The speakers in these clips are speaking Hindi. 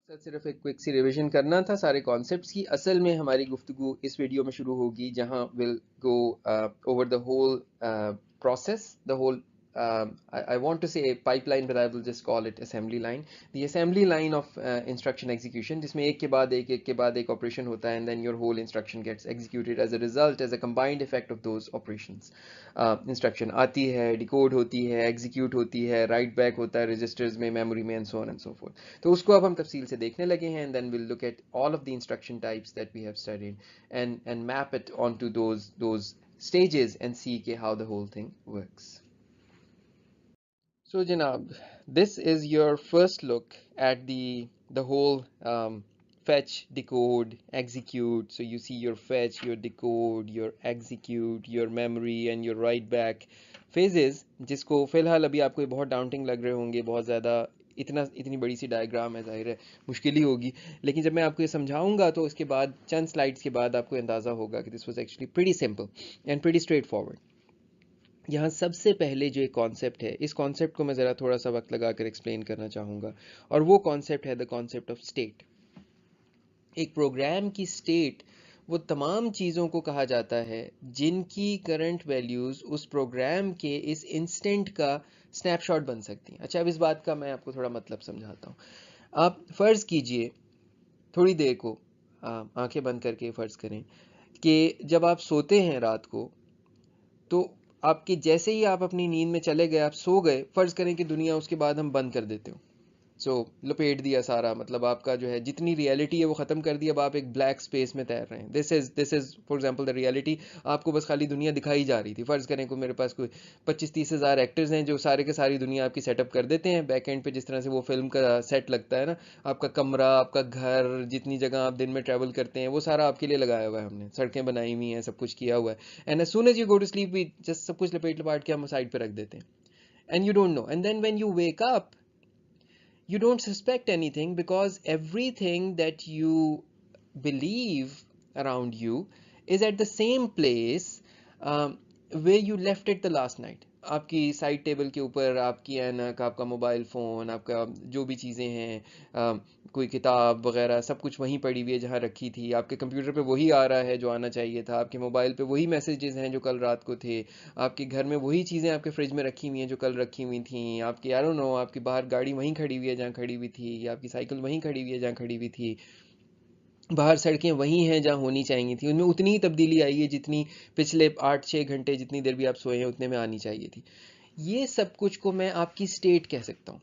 सर सिर्फ एक क्विक सी रिवीजन करना था सारे कॉन्सेप्ट्स की। असल में हमारी गुफ्तगू इस वीडियो में शुरू होगी जहां will go over the whole process, the whole I want to say pipeline, but I will just call it assembly line. The assembly line of instruction execution, जिसमें एक के बाद एक ऑपरेशन होता है, and then your whole instruction gets executed as a result, as a combined effect of those operations. Instruction आती है, डिकोड होती है, एग्जीक्यूट होती है, राइट बैक होता है रजिस्टर्स में, मेमोरी में, and so on and so forth. तो उसको अब हम तफसील से देखने लगे हैं, and then will look at all of the instruction types that we have studied and map it on to those stages and see how the whole thing works. So Janab, this is your first look at the whole fetch, decode, execute. So you see your fetch, your decode, your execute, your memory and your write back phases, जिसको फिलहाल अभी आपको बहुत डाउंटिंग लग रहे होंगे, बहुत ज़्यादा इतनी बड़ी सी डायग्राम है, जाहिर है मुश्किल ही होगी, लेकिन जब मैं आपको ये समझाऊंगा तो उसके बाद चंद स्लाइड्स के बाद आपको अंदाज़ा होगा कि this was actually pretty simple and pretty straight forward. यहाँ सबसे पहले जो एक कॉन्सेप्ट है, इस कॉन्सेप्ट को मैं ज़रा थोड़ा सा वक्त लगाकर एक्सप्लेन करना चाहूँगा, और वो कॉन्सेप्ट है द कॉन्सेप्ट ऑफ स्टेट। एक प्रोग्राम की स्टेट वो तमाम चीज़ों को कहा जाता है जिनकी करंट वैल्यूज़ उस प्रोग्राम के इस इंस्टेंट का स्नैपशॉट बन सकती हैं। अच्छा, अब इस बात का मैं आपको थोड़ा मतलब समझाता हूँ। आप फ़र्ज़ कीजिए, थोड़ी देर को आंखें बंद करके फ़र्ज़ करें कि जब आप सोते हैं रात को, तो आपके जैसे ही आप अपनी नींद में चले गए, आप सो गए, फ़र्ज़ करें कि दुनिया उसके बाद हम बंद कर देते हो। सो लपेट दिया सारा, मतलब आपका जो है जितनी रियलिटी है वो ख़त्म कर दी, अब आप एक ब्लैक स्पेस में तैर रहे हैं। This is for example the reality. आपको बस खाली दुनिया दिखाई जा रही थी। फ़र्ज़ करें को मेरे पास कोई 25-30 हज़ार एक्टर्स हैं जो सारे के सारी दुनिया आपकी सेटअप कर देते हैं बैक एंड पे, जिस तरह से वो फिल्म का सेट लगता है ना, आपका कमरा, आपका घर, जितनी जगह आप दिन में ट्रैवल करते हैं, वो सारा आपके लिए लगाया हुआ है हमने, सड़कें बनाई हुई हैं, सब कुछ किया हुआ है। And as soon as you go to sleep we just सब कुछ लपेट लपाट के हम साइड पे रख देते हैं, and you don't know, and then when you wake up you don't suspect anything, because everything that you believe around you is at the same place where you left it the last night. आपकी साइड टेबल के ऊपर आपकी ऐनक, आपका मोबाइल फ़ोन, आपका जो भी चीज़ें हैं, कोई किताब वगैरह, सब कुछ वहीं पड़ी हुई है जहाँ रखी थी। आपके कंप्यूटर पे वही आ रहा है जो आना चाहिए था, आपके मोबाइल पे वही मैसेजेस हैं जो कल रात को थे, आपके घर में वही चीज़ें आपके फ्रिज में रखी हुई हैं जो कल रखी हुई थी, आपकी आई डोंट नो, आपकी बाहर गाड़ी वहीं खड़ी हुई है जहाँ खड़ी हुई थी, या आपकी साइकिल वहीं खड़ी हुई है जहाँ खड़ी हुई थी, बाहर सड़कें वही हैं जहाँ होनी चाहिए थी, उनमें उतनी ही तब्दीली आई है जितनी पिछले 8-6 घंटे जितनी देर भी आप सोए हैं उतने में आनी चाहिए थी। ये सब कुछ को मैं आपकी स्टेट कह सकता हूँ।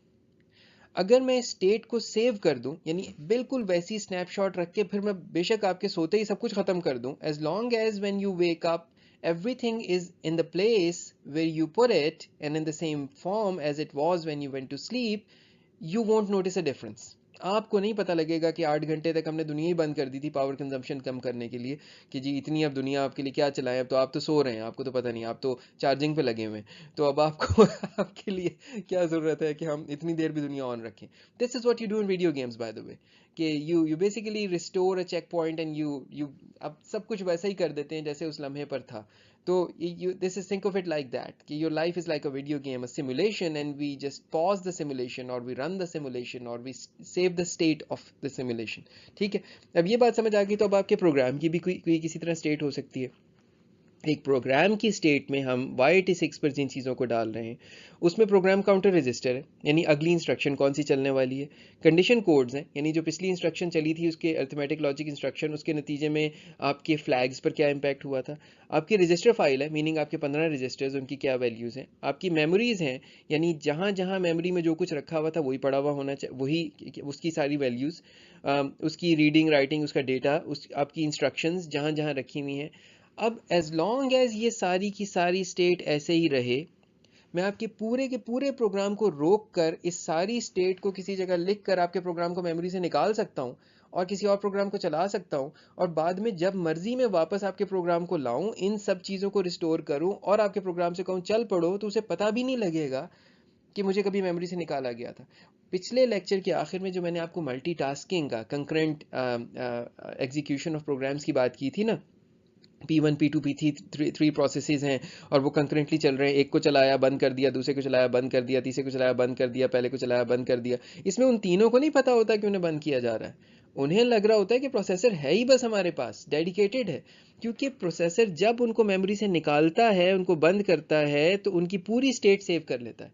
अगर मैं स्टेट को सेव कर दूं, यानी बिल्कुल वैसी स्नैपशॉट रख के फिर मैं बेशक आपके सोते ही सब कुछ ख़त्म कर दूं, as long as when you wake up everything is in the place where you put it and in the same form as it was when you went to sleep, you won't notice a difference. आपको नहीं पता लगेगा कि 8 घंटे तक हमने दुनिया ही बंद कर दी थी पावर कंजम्पशन कम करने के लिए, कि जी इतनी अब दुनिया आपके लिए क्या चलाएं, अब तो आप तो सो रहे हैं, आपको तो पता नहीं, आप तो चार्जिंग पे लगे हुए हैं, तो अब आपको आपके लिए क्या ज़रूरत है कि हम इतनी देर भी दुनिया ऑन रखें। This is what you do in video games by the way, कि you basically restore a checkpoint and you अब सब कुछ वैसा ही कर देते हैं जैसे उस लम्हे पर था। तो this is, think of it like that, कि your life is like a video game, a simulation, and we just pause the simulation or we run the simulation or we save the state of the simulation. ठीक है, अब ये बात समझ आ गई, तो अब आपके प्रोग्राम की भी कोई किसी तरह स्टेट हो सकती है। एक प्रोग्राम की स्टेट में हम y86 पर जिन चीज़ों को डाल रहे हैं उसमें प्रोग्राम काउंटर रजिस्टर है, यानी अगली इंस्ट्रक्शन कौन सी चलने वाली है। कंडीशन कोड्स हैं, यानी जो पिछली इंस्ट्रक्शन चली थी उसके अरिथमेटिक लॉजिक इंस्ट्रक्शन, उसके नतीजे में आपके फ्लैग्स पर क्या इम्पैक्ट हुआ था। आपकी रजिस्टर फाइल है, मीनिंग आपके 15 रजिस्टर्स, उनकी क्या वैल्यूज़ हैं। आपकी मेमोरीज़ हैं, यानी जहाँ जहाँ मेमोरी में जो कुछ रखा हुआ था वही पड़ा हुआ होना चाहिए, वही उसकी सारी वैल्यूज़, उसकी रीडिंग राइटिंग, उसका डेटा, उस आपकी इंस्ट्रक्शंस जहाँ जहाँ रखी हुई हैं। अब एज लॉन्ग एज ये सारी की सारी स्टेट ऐसे ही रहे, मैं आपके पूरे के पूरे प्रोग्राम को रोक कर इस सारी स्टेट को किसी जगह लिख कर आपके प्रोग्राम को मेमोरी से निकाल सकता हूँ और किसी और प्रोग्राम को चला सकता हूँ, और बाद में जब मर्जी में वापस आपके प्रोग्राम को लाऊं, इन सब चीज़ों को रिस्टोर करूं और आपके प्रोग्राम से कहूँ चल पड़ो, तो उसे पता भी नहीं लगेगा कि मुझे कभी मेमोरी से निकाला गया था। पिछले लेक्चर के आखिर में जो मैंने आपको मल्टीटास्किंग का, कंकरेंट एग्जीक्यूशन ऑफ प्रोग्राम्स की बात की थी ना, P1 P2 P3 three processes हैं और वो कंकरेंटली चल रहे हैं, एक को चलाया बंद कर दिया, दूसरे को चलाया बंद कर दिया, तीसरे को चलाया बंद कर दिया, पहले को चलाया बंद कर दिया। इसमें उन तीनों को नहीं पता होता कि उन्हें बंद किया जा रहा है। उन्हें लग रहा होता है कि प्रोसेसर है ही बस हमारे पास, डेडिकेटेड है, क्योंकि प्रोसेसर जब उनको मेमोरी से निकालता है, उनको बंद करता है, तो उनकी पूरी स्टेट सेव कर लेता है।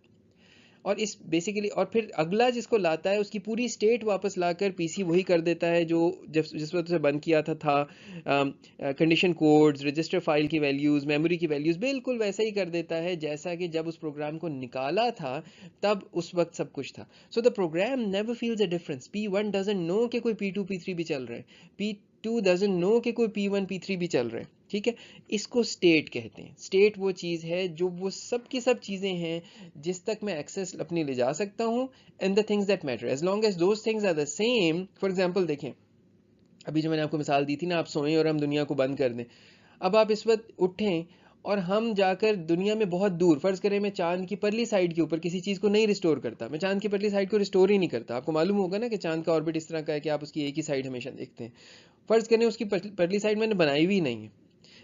और इस बेसिकली और फिर अगला जिसको लाता है उसकी पूरी स्टेट वापस लाकर पीसी वही कर देता है जो जिस वक्त उसे बंद किया था कंडीशन कोड्स, रजिस्टर फाइल की वैल्यूज़, मेमोरी की वैल्यूज़ बिल्कुल वैसा ही कर देता है जैसा कि जब उस प्रोग्राम को निकाला था तब उस वक्त सब कुछ था। So the program never feels a difference. P1 doesn't know कि कोई P2 P3 भी चल रहा है, P2 डजंट नो कि कोई P1 P3 भी चल रहा है। ठीक है, इसको स्टेट कहते हैं। स्टेट वो चीज़ है जो वो सब की सब चीज़ें हैं जिस तक मैं एक्सेस अपनी ले जा सकता हूँ, and the things that matter as long as those things are the same. For example देखें, अभी जो मैंने आपको मिसाल दी थी ना, आप सोएं और हम दुनिया को बंद कर दें। अब आप इस वक्त उठें और हम जाकर दुनिया में बहुत दूर, फर्ज करें मैं चांद की परली साइड के ऊपर किसी चीज़ को नहीं रिस्टोर करता, मैं चांद की परली साइड को रिस्टोर ही नहीं करता। आपको मालूम होगा ना कि चांद का ऑर्बिट इस तरह का है कि आप उसकी एक ही साइड हमेशा देखते हैं। फर्ज करें उसकी परली साइड मैंने बनाई हुई नहीं है,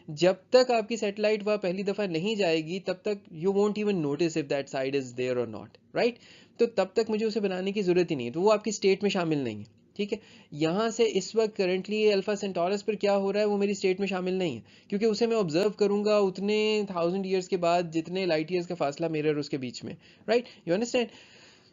जब तक आपकी सैटेलाइट वहाँ पहली दफ़ा नहीं जाएगी तब तक you won't even notice if that side is there और नॉट, राइट। तो तब तक मुझे उसे बनाने की ज़रूरत ही नहीं है, तो वो आपकी स्टेट में शामिल नहीं है। ठीक है, यहाँ से इस वक्त करंटली अल्फा सेंटोरस पर क्या हो रहा है वो मेरी स्टेट में शामिल नहीं है, क्योंकि उसे मैं ऑब्जर्व करूंगा उतने 1000 ईयर्स के बाद जितने लाइट ईयर्स का फासला मेरे और उसके बीच में, राइट, यू अंडरस्टैंड।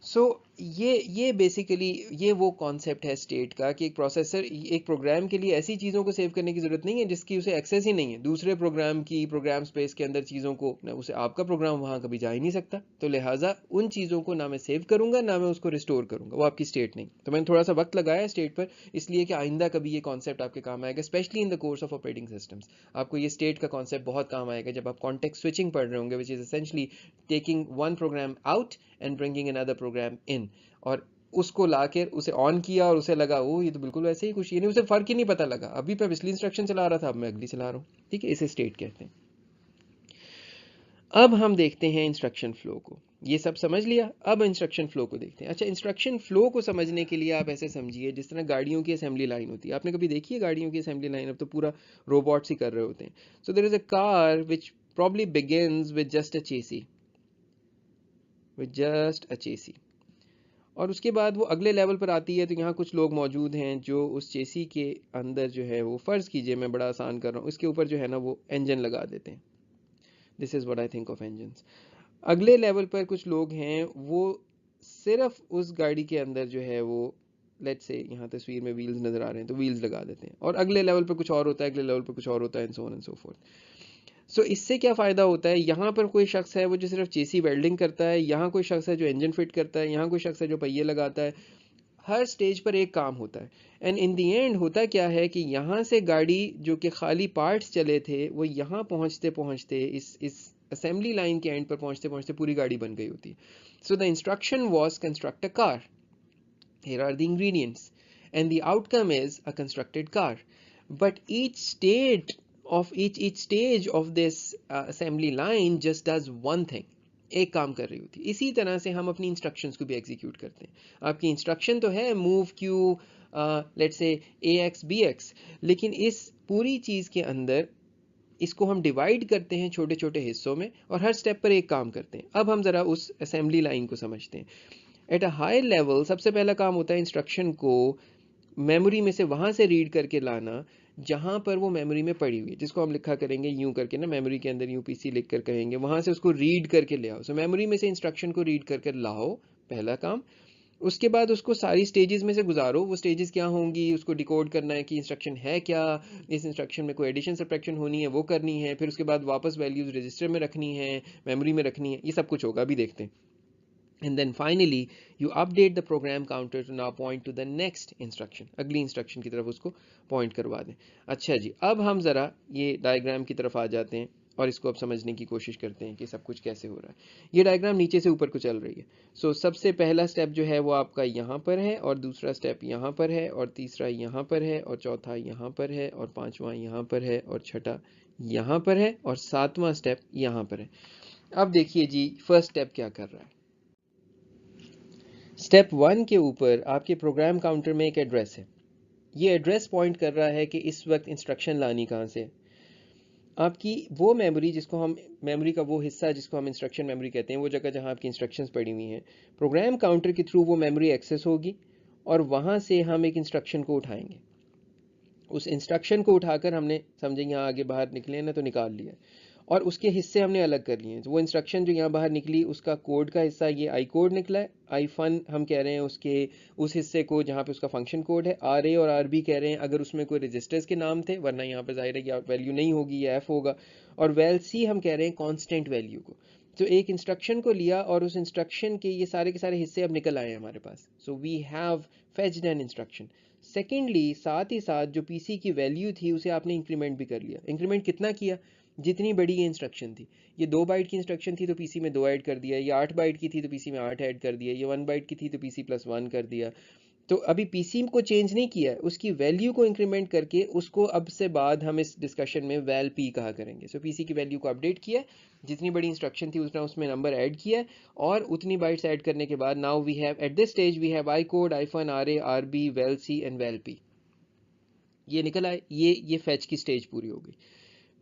सो ये बेसिकली ये वो कॉन्सेप्ट है स्टेट का कि एक प्रोसेसर एक प्रोग्राम के लिए ऐसी चीज़ों को सेव करने की ज़रूरत नहीं है जिसकी उसे एक्सेस ही नहीं है, दूसरे प्रोग्राम की प्रोग्राम स्पेस के अंदर चीज़ों को ना, उसे आपका प्रोग्राम वहाँ कभी जा ही नहीं सकता, तो लिहाजा उन चीज़ों को ना मैं सेव करूँगा ना मैं उसको रिस्टोर करूँगा, वो आपकी स्टेट नहीं। तो मैंने थोड़ा सा वक्त लगाया स्टेट पर इसलिए कि आइंदा कभी ये कॉन्सेप्ट आपके काम आएगा, specially in the course of operating systems. आपको ये स्टेट का कॉन्सेप्ट बहुत काम आएगा जब आप कॉन्टेक्स्ट स्विचिंग पढ़ रहे होंगे, which is essentially taking one program out and bringing another program in, और उसको लाकर उसे ऑन किया और उसे लगा वो ये तो बिल्कुल वैसे ही कुछ, ये नहीं, उसे फर्क ही नहीं पता लगा, अभी मैं पिछली इंस्ट्रक्शन चला रहा था अब मैं अगली चला रहा हूँ। ठीक है, इसे स्टेट कहते हैं। अब हम देखते हैं इंस्ट्रक्शन फ्लो को। ये सब समझ लिया, अब इंस्ट्रक्शन फ्लो को देखते हैं। अच्छा, इंस्ट्रक्शन फ्लो को समझने के लिए आप ऐसे समझिए जिस तरह गाड़ियों की असेंबली लाइन होती है। आपने कभी देखी है गाड़ियों की असेंबली लाइन? अब तो पूरा रोबोट्स ही कर रहे होते हैं। So there is a car which probably begins with just a chassis, और उसके बाद वो अगले लेवल पर आती है। तो यहाँ कुछ लोग मौजूद हैं जो उस चेसी के अंदर जो है वो, फ़र्ज़ कीजिए मैं बड़ा आसान कर रहा हूँ, इसके ऊपर जो है ना वो इंजन लगा देते हैं। This is what I think of engines. अगले लेवल पर कुछ लोग हैं वो सिर्फ उस गाड़ी के अंदर जो है वो, लेट्स से यहाँ तस्वीर में व्हील्स नज़र आ रहे हैं तो व्हील्स लगा देते हैं, और अगले लेवल पर कुछ और होता है, अगले लेवल पर कुछ और होता है, and so on and so forth. So इससे क्या फ़ायदा होता है, यहाँ पर कोई शख्स है वो जो सिर्फ चेसी वेल्डिंग करता है, यहाँ कोई शख्स है जो इंजन फिट करता है, यहाँ कोई शख्स है जो पहिए लगाता है। हर स्टेज पर एक काम होता है, एंड इन दी एंड होता क्या है कि यहाँ से गाड़ी जो कि खाली पार्ट्स चले थे वो यहाँ पहुँचते पहुँचते इस असेंबली लाइन के एंड पर पहुँचते पहुँचते पूरी गाड़ी बन गई होती है। So the instruction was construct a car, here are the ingredients, and the outcome is a constructed car. But each stage of this assembly line just does one thing, एक काम कर रही होती है। इसी तरह से हम अपनी इंस्ट्रक्शंस को भी एग्जीक्यूट करते हैं। आपकी इंस्ट्रक्शन तो है move Q let's say AX BX, लेकिन इस पूरी चीज़ के अंदर इसको हम डिवाइड करते हैं छोटे छोटे हिस्सों में और हर स्टेप पर एक काम करते हैं। अब हम ज़रा उस असेंबली लाइन को समझते हैं। एट अ हाई लेवल सबसे पहला काम होता है इंस्ट्रक्शन को मेमोरी में से वहाँ से रीड करके लाना जहाँ पर वो मेमोरी में पड़ी हुई है, जिसको हम लिखा करेंगे यूं करके ना, मेमोरी के अंदर UPC लिख कर कहेंगे, वहाँ से उसको रीड करके ले आओ। सो मेमोरी में से इंस्ट्रक्शन को रीड करके लाओ, पहला काम। उसके बाद उसको सारी स्टेजेस में से गुजारो। वो स्टेजेस क्या होंगी, उसको डिकोड करना है कि इंस्ट्रक्शन है क्या, इस इंस्ट्रक्शन में कोई एडिशन सब्ट्रैक्शन होनी है वो करनी है, फिर उसके बाद वापस वैल्यूज रजिस्टर में रखनी है, मेमोरी में रखनी है, ये सब कुछ होगा, अभी देखते हैं। And then finally you update the program counter to now point to the next instruction, अगली इंस्ट्रक्शन की तरफ उसको पॉइंट करवा दें। अच्छा जी, अब हम ज़रा ये डायग्राम की तरफ आ जाते हैं और इसको अब समझने की कोशिश करते हैं कि सब कुछ कैसे हो रहा है। ये डायग्राम नीचे से ऊपर को चल रही है। सो सबसे पहला स्टेप जो है वो आपका यहाँ पर है, और दूसरा स्टेप यहाँ पर है, और तीसरा यहाँ पर है, और चौथा यहाँ पर है, और पांचवा यहाँ पर है, और छठा यहाँ पर है, और सातवां स्टेप यहाँ पर है। अब देखिए जी फर्स्ट स्टेप क्या कर रहा है। स्टेप 1 के ऊपर आपके प्रोग्राम काउंटर में एक एड्रेस है। ये एड्रेस पॉइंट कर रहा है कि इस वक्त इंस्ट्रक्शन लानी कहाँ से। आपकी वो मेमोरी जिसको हम मेमोरी का वो हिस्सा जिसको हम इंस्ट्रक्शन मेमोरी कहते हैं, वो जगह जहाँ आपकी इंस्ट्रक्शंस पड़ी हुई हैं, प्रोग्राम काउंटर के थ्रू वो मेमोरी एक्सेस होगी और वहाँ से हम एक इंस्ट्रक्शन को उठाएंगे। उस इंस्ट्रक्शन को उठाकर हमने समझे यहाँ आगे बाहर निकले ना तो निकाल लिया और उसके हिस्से हमने अलग कर लिए हैं। तो वो इंस्ट्रक्शन जो यहाँ बाहर निकली उसका कोड का हिस्सा ये आई कोड निकला है, आई फन हम कह रहे हैं उसके उस हिस्से को जहाँ पे उसका फंक्शन कोड है, आर ए और आर बी कह रहे हैं अगर उसमें कोई रजिस्टर्स के नाम थे, वरना यहाँ पर जाहिर है कि वैल्यू नहीं होगी, या एफ होगा। और वेल सी हम कह रहे हैं कॉन्स्टेंट वैल्यू को। तो एक इंस्ट्रक्शन को लिया और उस इंस्ट्रक्शन के ये सारे के सारे हिस्से अब निकल आए हैं हमारे पास। So we have fetched an instruction. Secondly साथ ही साथ जो पीसी की वैल्यू थी उसे आपने इंक्रीमेंट भी कर लिया। इंक्रीमेंट कितना किया? जितनी बड़ी ये इंस्ट्रक्शन थी, ये 2 बाइट की इंस्ट्रक्शन थी तो पीसी में 2 ऐड कर दिया, ये 8 बाइट की थी तो पीसी में 8 ऐड कर दिया, ये 1 बाइट की थी तो पीसी प्लस 1 कर दिया। तो अभी पीसी को चेंज नहीं किया, उसकी वैल्यू को इंक्रीमेंट करके उसको अब से बाद हम इस डिस्कशन में वैल पी कहा करेंगे। सो पीसी की वैल्यू को अपडेट किया, जितनी बड़ी इंस्ट्रक्शन थी उतना उसमें नंबर ऐड किया और उतनी बाइट्स ऐड करने के बाद now we have at this stage we have icode, ifun, R A, R B, val C and val P. ये निकल आए, ये फेच की स्टेज पूरी हो गई।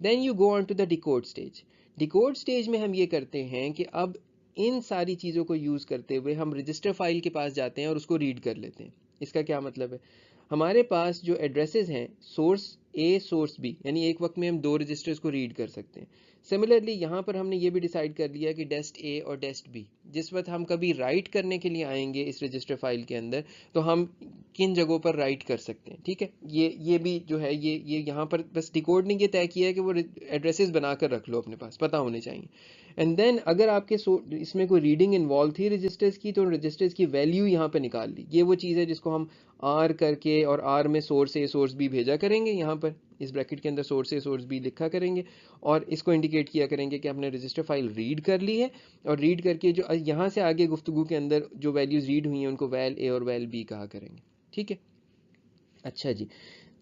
Then you go on to the decode stage. Decode stage में हम ये करते हैं कि अब इन सारी चीज़ों को यूज़ करते हुए हम रजिस्टर फाइल के पास जाते हैं और उसको रीड कर लेते हैं। इसका क्या मतलब है? हमारे पास जो एड्रेसेस हैं सोर्स ए सोर्स बी, यानी एक वक्त में हम 2 रजिस्टर्स को रीड कर सकते हैं। सिमिलरली यहाँ पर हमने ये भी डिसाइड कर लिया कि डेस्ट ए और डेस्ट बी जिस वक्त हम कभी राइट करने के लिए आएंगे इस रजिस्टर फाइल के अंदर तो हम किन जगहों पर राइट कर सकते हैं। ठीक है, ये भी जो है ये यहाँ पर बस डिकोड ने ये तय किया है कि वो एड्रेसेस बनाकर रख लो, अपने पास पता होने चाहिए। एंड देन अगर आपके इसमें कोई रीडिंग इन्वॉल्व थी रजिस्टर्स की तो रजिस्टर्स की वैल्यू यहाँ पे निकाल ली। ये वो चीज़ है जिसको हम आर करके और आर में सोर्स ए सोर्स बी भेजा करेंगे, यहाँ पर इस ब्रैकेट के अंदर सोर्स ए सोर्स बी लिखा करेंगे और इसको इंडिकेट किया करेंगे कि हमने रजिस्टर फाइल रीड कर ली है और रीड करके जो यहाँ से आगे गुफ्तगू के अंदर जो वैल्यूज रीड हुई हैं उनको वैल ए और वैल बी कहा करेंगे। ठीक है, अच्छा जी।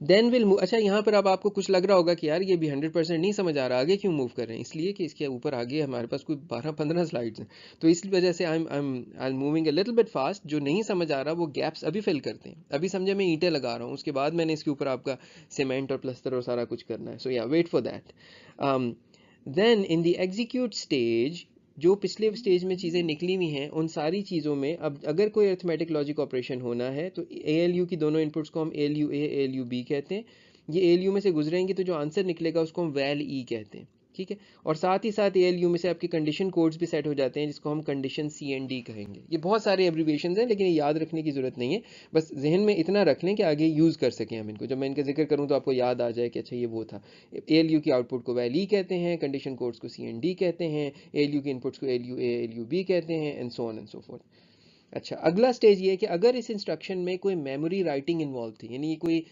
Then will move. अच्छा, यहाँ पर अब आपको कुछ लग रहा होगा कि यार ये भी 100% नहीं समझ आ रहा, आगे क्यों मूव कर रहे हैं? इसलिए कि इसके ऊपर आगे हमारे पास कोई 12-15 स्लाइड्स हैं, तो इस वजह से I am moving a little bit fast. जो नहीं समझ आ रहा वो गैप्स अभी फिल करते हैं। अभी समझे मैं ईंटें लगा रहा हूँ, उसके बाद मैंने इसके ऊपर आपका सीमेंट और प्लस्तर और सारा कुछ करना है। सो या wait for that. Then in the execute stage जो पिछले स्टेज में चीज़ें निकली हुई हैं उन सारी चीज़ों में अब अगर कोई अरिथमेटिक लॉजिक ऑपरेशन होना है तो ALU की दोनों इनपुट्स को हम ALU A ALU B कहते हैं। ये ALU में से गुजरेंगे तो जो आंसर निकलेगा उसको हम वैल ई कहते हैं। ठीक है, और साथ ही साथ ALU में से आपके कंडीशन कोड्स भी सेट हो जाते हैं जिसको हम कंडीशन CND कहेंगे। ये बहुत सारे एब्रीविएशंस हैं लेकिन ये याद रखने की ज़रूरत नहीं है, बस जहन में इतना रख लें कि आगे यूज़ कर सकें हम इनको। जब मैं इनका जिक्र करूँ तो आपको याद आ जाए कि अच्छा ये वो था। ALU की आउटपुट को वैल ई कहते हैं, कंडीशन कोड्स को CND कहते हैं, ALU की इनपुट्स को ALU A ALU B कहते हैं and so on and so fourth. अच्छा, अगला स्टेज ये है कि अगर इस इंस्ट्रक्शन में कोई मेमोरी राइटिंग इन्वॉल्व थी, यानी कोई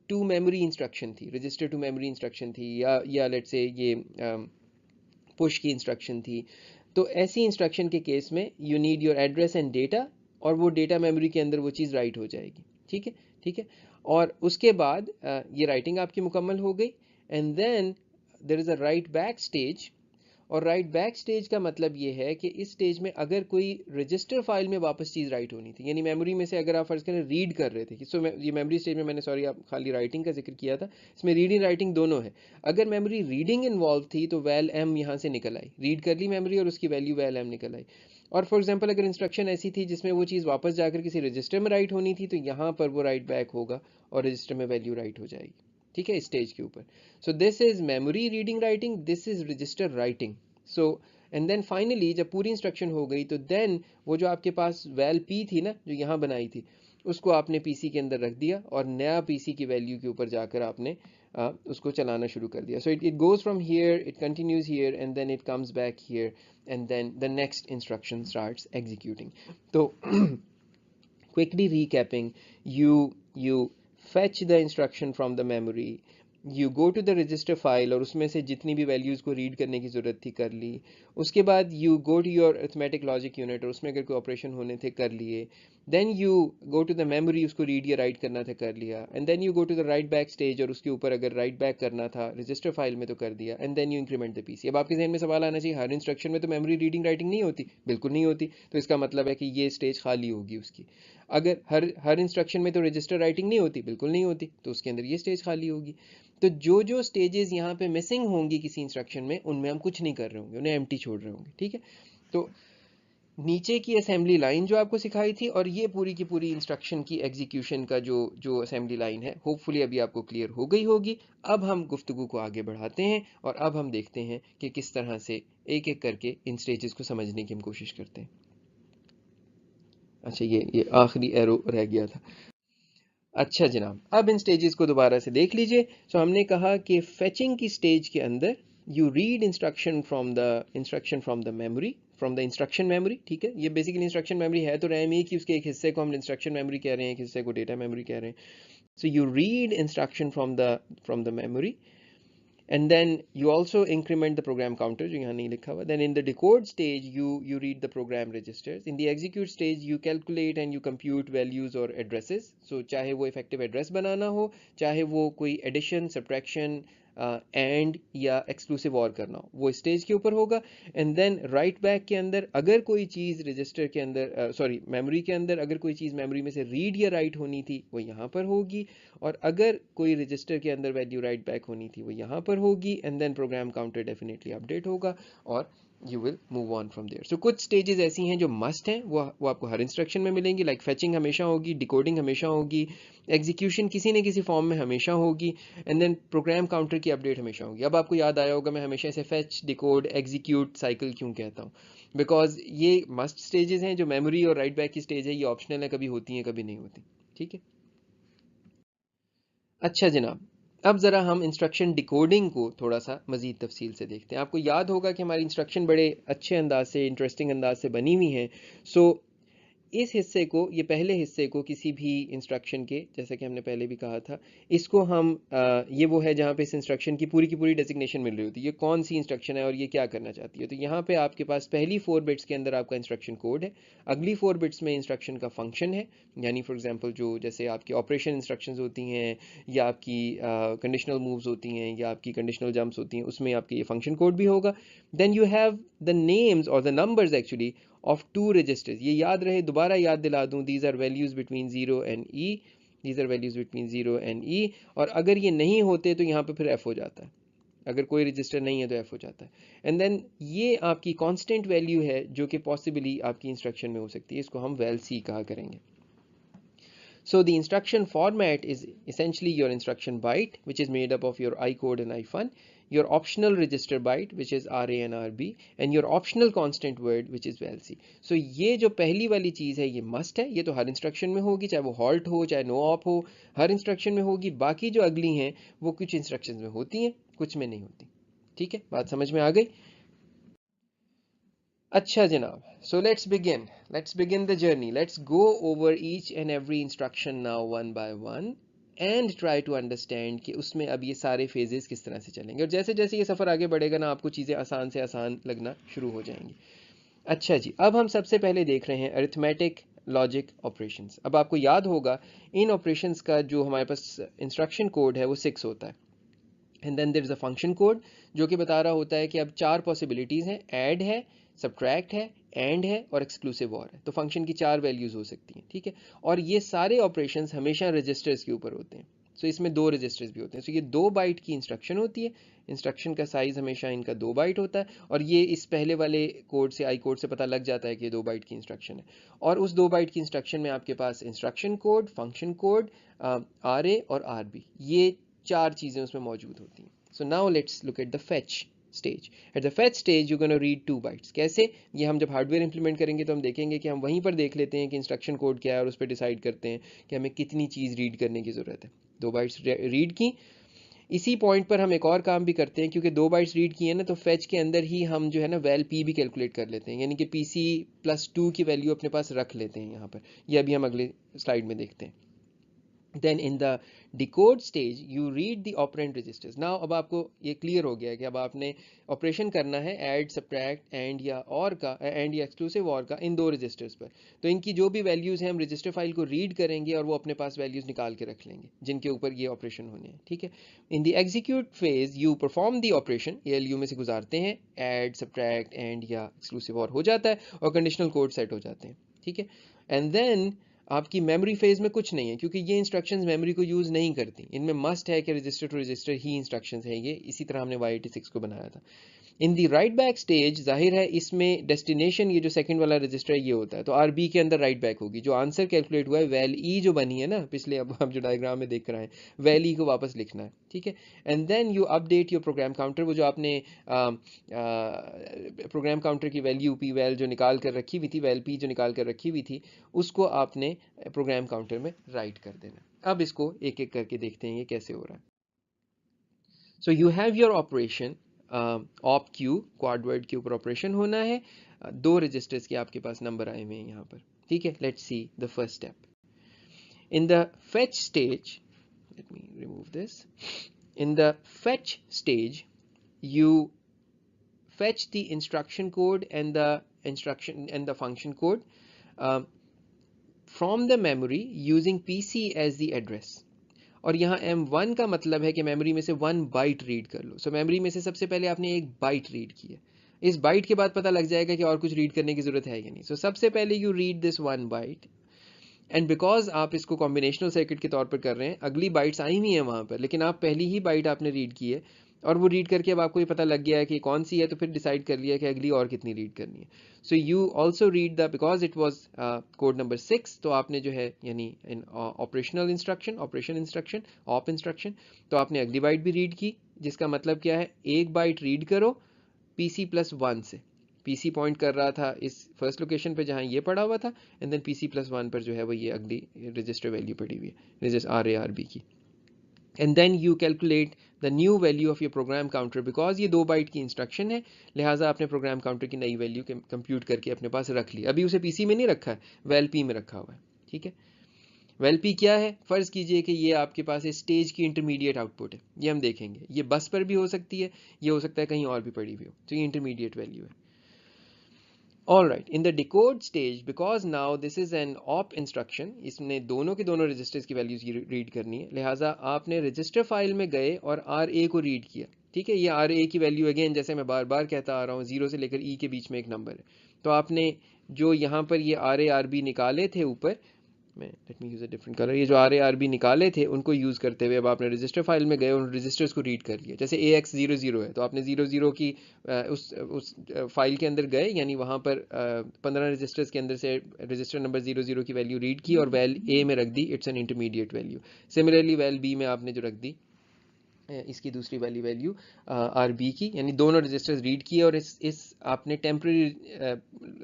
टू मेमोरी इंस्ट्रक्शन थी, रजिस्टर टू मेमोरी इंस्ट्रक्शन थी, या लेट्स से ये पुश की इंस्ट्रक्शन थी, तो ऐसी इंस्ट्रक्शन के केस में you need your address and data और वो डेटा मेमोरी के अंदर वो चीज़ राइट हो जाएगी। ठीक है, ठीक है, और उसके बाद ये राइटिंग आपकी मुकम्मल हो गई and then there is a write back stage. और राइट बैक स्टेज का मतलब ये है कि इस स्टेज में अगर कोई रजिस्टर फाइल में वापस चीज़ राइट होनी थी, यानी मेमोरी में से अगर आप फर्ज करें रीड कर रहे थे कि ये मेमोरी स्टेज में मैंने सॉरी आप खाली राइटिंग का जिक्र किया था, इसमें रीडिंग राइटिंग दोनों है। अगर मेमोरी रीडिंग इन्वॉल्व थी तो वैल एम यहाँ से निकल आई, रीड कर ली मेमोरी और उसकी वैल्यू वैल एम निकल आई। और फॉर एग्जाम्पल अगर इंस्ट्रक्शन ऐसी थी जिसमें वो चीज़ वापस जाकर किसी रजिस्टर में राइट होनी थी तो यहाँ पर वो राइट बैक होगा और रजिस्टर में वैल्यू राइट हो जाएगी। ठीक है, इस स्टेज के ऊपर। So this is memory reading writing, this is register writing. So and then finally जब पूरी इंस्ट्रक्शन हो गई तो देन वो जो आपके पास वैल पी थी ना जो यहाँ बनाई थी उसको आपने पीसी के अंदर रख दिया और नया पीसी की वैल्यू के ऊपर जाकर आपने उसको चलाना शुरू कर दिया। So it goes from here, it continues here and then it comes back here and then the next instruction starts executing. तो quickly recapping, you fetch the instruction from the memory, you go to the register file और उसमें से जितनी भी वैल्यूज़ को रीड करने की ज़रूरत थी कर ली। उसके बाद you go to your arithmetic logic unit और उसमें अगर कोई ऑपरेशन होने थे कर लिए। Then you go to the memory, उसको रीड या राइट करना था कर लिया, and then you go to the write back stage, और उसके ऊपर अगर राइट बैक करना था रजिस्टर फाइल में तो कर दिया, and then you increment the PC. अब आपके जहन में सवाल आना चाहिए, हर इंस्ट्रक्शन में तो मेमोरी रीडिंग राइटिंग नहीं होती, बिल्कुल नहीं होती, तो इसका मतलब है कि ये स्टेज खाली होगी उसकी। अगर हर इंस्ट्रक्शन में तो रजिस्टर राइटिंग नहीं होती, बिल्कुल नहीं होती, तो उसके अंदर ये स्टेज खाली होगी। तो जो जो स्टेजेस यहाँ पे मिसिंग होंगी किसी इंस्ट्रक्शन में, उनमें हम कुछ नहीं कर रहे होंगे, उन्हें एम्प्टी छोड़ रहे होंगे, ठीक है। तो नीचे की असेंबली लाइन जो आपको सिखाई थी, और ये पूरी की पूरी इंस्ट्रक्शन की एग्जीक्यूशन का जो जो असेंबली लाइन है, होपफुली अभी आपको क्लियर हो गई होगी। अब हम गुफ्तगू को आगे बढ़ाते हैं, और अब हम देखते हैं कि किस तरह से एक एक करके इन स्टेजेस को समझने की हम कोशिश करते हैं। अच्छा, ये आखिरी एरो रह गया था। अच्छा जनाब, अब इन स्टेजेस को दोबारा से देख लीजिए। सो हमने कहा कि फेचिंग की स्टेज के अंदर you read instruction from the memory, from the instruction memory, ठीक है। ये बेसिकली इंस्ट्रक्शन मेमोरी है तो रैम ही कि उसके एक हिस्से को हम इंस्ट्रक्शन मेमोरी कह रहे हैं, एक हिस्से को डेटा मेमोरी कह रहे हैं। So you read instruction from the memory, and then you also increment the program counter जो यहाँ नहीं लिखा हुआ. Then in the decode stage you read the program registers. In the execute stage you calculate and you compute values or addresses. So चाहे वो effective address बनाना हो, चाहे वो कोई addition, subtraction, एंड या एक्सक्लूसिव और करना हो, वो स्टेज के ऊपर होगा। एंड देन राइट बैक के अंदर अगर कोई चीज़ रजिस्टर के अंदर सॉरी मेमोरी के अंदर अगर कोई चीज़ मेमोरी में से रीड या राइट होनी थी वो यहाँ पर होगी, और अगर कोई रजिस्टर के अंदर वैल्यू राइट बैक होनी थी वो यहाँ पर होगी, and then program counter definitely update होगा, और you will move on from there. So कुछ स्टेजेस ऐसी हैं जो मस्ट हैं, वो आपको हर इंस्ट्रक्शन में मिलेंगी, लाइक फेचिंग हमेशा होगी, डिकोडिंग हमेशा होगी, एग्जीक्यूशन किसी न किसी फॉर्म में हमेशा होगी, एंड देन प्रोग्राम काउंटर की अपडेट हमेशा होगी। अब आपको याद आया होगा मैं हमेशा इसे फेच, डिकोड, एग्जीक्यूट साइकिल क्यों कहता हूँ, बिकॉज ये मस्ट स्टेजेस हैं। जो मेमोरी और राइट बैक की स्टेज है ये ऑप्शनल है, कभी होती हैं कभी नहीं होती, ठीक है। अच्छा जनाब, अब ज़रा हम इंस्ट्रक्शन डिकोडिंग को थोड़ा सा मज़ीद तफसील से देखते हैं। आपको याद होगा कि हमारी इंस्ट्रक्शन बड़े अच्छे अंदाज से, इंटरेस्टिंग अंदाज से बनी हुई हैं। सो इस हिस्से को, ये पहले हिस्से को किसी भी इंस्ट्रक्शन के, जैसा कि हमने पहले भी कहा था, इसको हम ये वो है जहाँ पे इस इंस्ट्रक्शन की पूरी डेजिग्नेशन मिल रही होती है, ये कौन सी इंस्ट्रक्शन है और ये क्या करना चाहती है। तो यहाँ पे आपके पास पहली 4 बिट्स के अंदर आपका इंस्ट्रक्शन कोड है, अगली 4 बिट्स में इंस्ट्रक्शन का फंक्शन है, यानी फॉर एग्जांपल जो जैसे आपकी ऑपरेशन इंस्ट्रक्शंस होती हैं, या आपकी कंडीशनल मूव्स होती हैं, या आपकी कंडीशनल जंप्स होती हैं, उसमें आपके ये फंक्शन कोड भी होगा। Then you have the names और the numbers actually of two registers. ये याद रहे, दोबारा याद दिला दूं, these are values between 0 and e, these are values between 0 and e, और अगर ये नहीं होते तो यहाँ पे फिर f हो जाता है, अगर कोई रजिस्टर नहीं है तो f हो जाता है। एंड देन ये आपकी कांस्टेंट वैल्यू है जो कि पॉसिबली आपकी इंस्ट्रक्शन में हो सकती है, इसको हम val c कहा करेंगे। So the instruction format is essentially your instruction byte, which is made up of your I code and I-fun, your optional register byte, which is RA and RB, and your optional constant word, which is VLC. So ये जो पहली वाली चीज़ है ये must है, ये तो हर इंस्ट्रक्शन में होगी, चाहे वो halt हो चाहे no op हो, हर इंस्ट्रक्शन में होगी। बाकी जो अगली हैं वो कुछ इंस्ट्रक्शन में होती हैं, कुछ में नहीं होती, ठीक है। बात समझ में आ गई? अच्छा जनाब, so let's begin the journey. Let's go over each and every instruction now one by one and try to understand कि उसमें अब ये सारे phases किस तरह से चलेंगे, और जैसे जैसे ये सफ़र आगे बढ़ेगा ना आपको चीज़ें आसान से आसान लगना शुरू हो जाएंगी। अच्छा जी, अब हम सबसे पहले देख रहे हैं अरिथमेटिक लॉजिक ऑपरेशंस। अब आपको याद होगा इन ऑपरेशंस का जो हमारे पास इंस्ट्रक्शन कोड है वो 6 होता है, and then there is a function code जो कि बता रहा होता है कि अब 4 पॉसिबिलिटीज़ हैं, ऐड है, सब्ट्रैक्ट है, एंड है और एक्सक्लूसिव और है। तो फंक्शन की 4 वैल्यूज़ हो सकती हैं, ठीक है। और ये सारे ऑपरेशंस हमेशा रजिस्टर्स के ऊपर होते हैं। सो इसमें 2 रजिस्टर्स भी होते हैं। सो ये 2 बाइट की इंस्ट्रक्शन होती है, इंस्ट्रक्शन का साइज़ हमेशा इनका 2 बाइट होता है, और ये इस पहले वाले कोड से, आई कोड से पता लग जाता है कि ये 2 बाइट की इंस्ट्रक्शन है। और उस 2 बाइट की इंस्ट्रक्शन में आपके पास instruction code, function code, RA और RB, ये 4 चीज़ें उसमें मौजूद होती हैं। So now let's look at the fetch stage. At the fetch stage you're going to read 2 bytes. कैसे? ये हम जब हार्डवेयर इंप्लीमेंट करेंगे तो हम देखेंगे कि हम वहीं पर देख लेते हैं कि इंस्ट्रक्शन कोड क्या है और उस पर डिसाइड करते हैं कि हमें कितनी चीज़ रीड करने की ज़रूरत है। 2 बाइट्स रीड की, इसी पॉइंट पर हम एक और काम भी करते हैं, क्योंकि 2 बाइट्स रीड की है ना, तो फैच के अंदर ही हम जो है ना वैल पी भी कैलकुलेट कर लेते हैं, यानी कि PC +2 की वैल्यू अपने पास रख लेते हैं यहाँ पर। ये अभी हम अगले स्लाइड में देखते हैं। Then in the decode stage you read the operand registers. Now अब आपको ये क्लियर हो गया है कि अब आपने ऑपरेशन करना है ऐड सब्ट्रैक्ट एंड या और का एंड या एक्सक्लूसिव और का इन दो रजिस्टर्स पर. तो इनकी जो भी वैल्यूज़ हैं हम रजिस्टर फाइल को रीड करेंगे और वो अपने पास वैल्यूज़ निकाल के रख लेंगे जिनके ऊपर ये ऑपरेशन होने हैं. ठीक है. इन the execute phase you perform the operation, ALU में से गुजारते हैं, ऐड सब्ट्रैक्ट एंड या एक्सक्लूसिव और हो जाता है और कंडीशनल कोड सेट हो जाते हैं. ठीक है. एंड देन आपकी मेमोरी फेज में कुछ नहीं है क्योंकि ये इंस्ट्रक्शंस मेमोरी को यूज़ नहीं करती. इनमें मस्ट है कि रजिस्टर टू रजिस्टर ही इंस्ट्रक्शंस है ये, इसी तरह हमने y86 को बनाया था. In the write back stage जाहिर है इसमें डेस्टिनेशन ये जो सेकंड वाला रजिस्टर है ये होता है, तो RB के अंदर राइट बैक होगी. जो आंसर कैलकुलेट हुआ है वैल ई जो बनी है ना पिछले, अब हम जो डायग्राम में देख रहे हैं, वैल ई को वापस लिखना है. ठीक है. And then you update your program counter. वो जो आपने प्रोग्राम काउंटर की वैल्यू पी वैल जो निकाल कर रखी हुई थी, वैल पी जो निकाल कर रखी हुई थी, उसको आपने प्रोग्राम काउंटर में राइट कर देना. अब इसको एक एक करके देखते हैं ये कैसे हो रहा है. So you have your operation op Q, quad word के ऊपर ऑपरेशन होना है. दो रजिस्टर्स के आपके पास नंबर आए हुए हैं यहाँ पर. ठीक है. Let's see the first step. In the fetch stage, let me remove this. In the fetch stage you fetch the instruction code and the function code from the memory using PC as the address. और यहाँ M1 का मतलब है कि मेमोरी में से 1 बाइट रीड कर लो. सो मेमोरी में से सबसे पहले आपने एक बाइट रीड की है. इस बाइट के बाद पता लग जाएगा कि और कुछ रीड करने की जरूरत है या नहीं. सो सबसे पहले you read this 1 byte, and because आप इसको कॉम्बिनेशनल सर्किट के तौर पर कर रहे हैं, अगली बाइट्स आई हुई हैं वहाँ पर, लेकिन आप पहली ही बाइट आपने रीड की है और वो रीड करके अब आपको ये पता लग गया है कि कौन सी है, तो फिर डिसाइड कर लिया कि अगली और कितनी रीड करनी है. So you also read the, because it was code number 6, तो आपने जो है यानी इन operational instruction, operation instruction, op instruction, तो आपने अगली बाइट भी रीड की, जिसका मतलब क्या है, एक बाइट रीड करो PC+1 से. PC पॉइंट कर रहा था इस फर्स्ट लोकेशन पे जहाँ ये पड़ा हुआ था, एंड देन PC+1 पर जो है वो ये अगली रजिस्टर वैल्यू पड़ी हुई है, रजिस्टर RA/RB की. And then you calculate the new value of your program counter. Because ये 2 बाइट की इंस्ट्रक्शन है, लिहाजा आपने प्रोग्राम काउंटर की नई वैल्यू कंप्यूट करके अपने पास रख ली. अभी उसे PC में नहीं रखा है, वैल पी में रखा हुआ है. ठीक है. वैल पी क्या है, फर्ज कीजिए कि ये आपके पास इस स्टेज की इंटरमीडिएट आउटपुट है. ये हम देखेंगे, ये बस पर भी हो सकती है, ये हो सकता है कहीं और भी पड़ी हुई हो, तो ये इंटरमीडिएट वैल्यू है. Alright, in the decode stage, because now this is an op instruction, इसने दोनों के दोनों रजिस्टर्स की वैल्यूज रीड करनी है, लिहाजा आपने रजिस्टर फाइल में गए और RA को रीड किया. ठीक है. ये RA की वैल्यू अगेन जैसे मैं बार बार कहता आ रहा हूँ, 0 से लेकर E के बीच में एक नंबर है. तो आपने जो यहाँ पर ये RA/RB निकाले थे ऊपर, let me use a different colour, ये जो RA/RB निकाले थे उनको यूज करते हुए अब आपने रजिस्टर फाइल में गए और रजिस्टर्स को रीड कर लिया. जैसे AX00 है तो आपने 00 की उस फाइल के अंदर गए, यानी वहां पर 15 रजिस्टर्स के अंदर से रजिस्टर नंबर 00 की वैल्यू रीड की और वैल A में रख दी. It's an intermediate value. Similarly val B में आपने जो रख दी इसकी दूसरी वाली वैल्यू RB की, यानी दोनों रजिस्टर्स रीड किए और इस आपने टेम्प्रेरी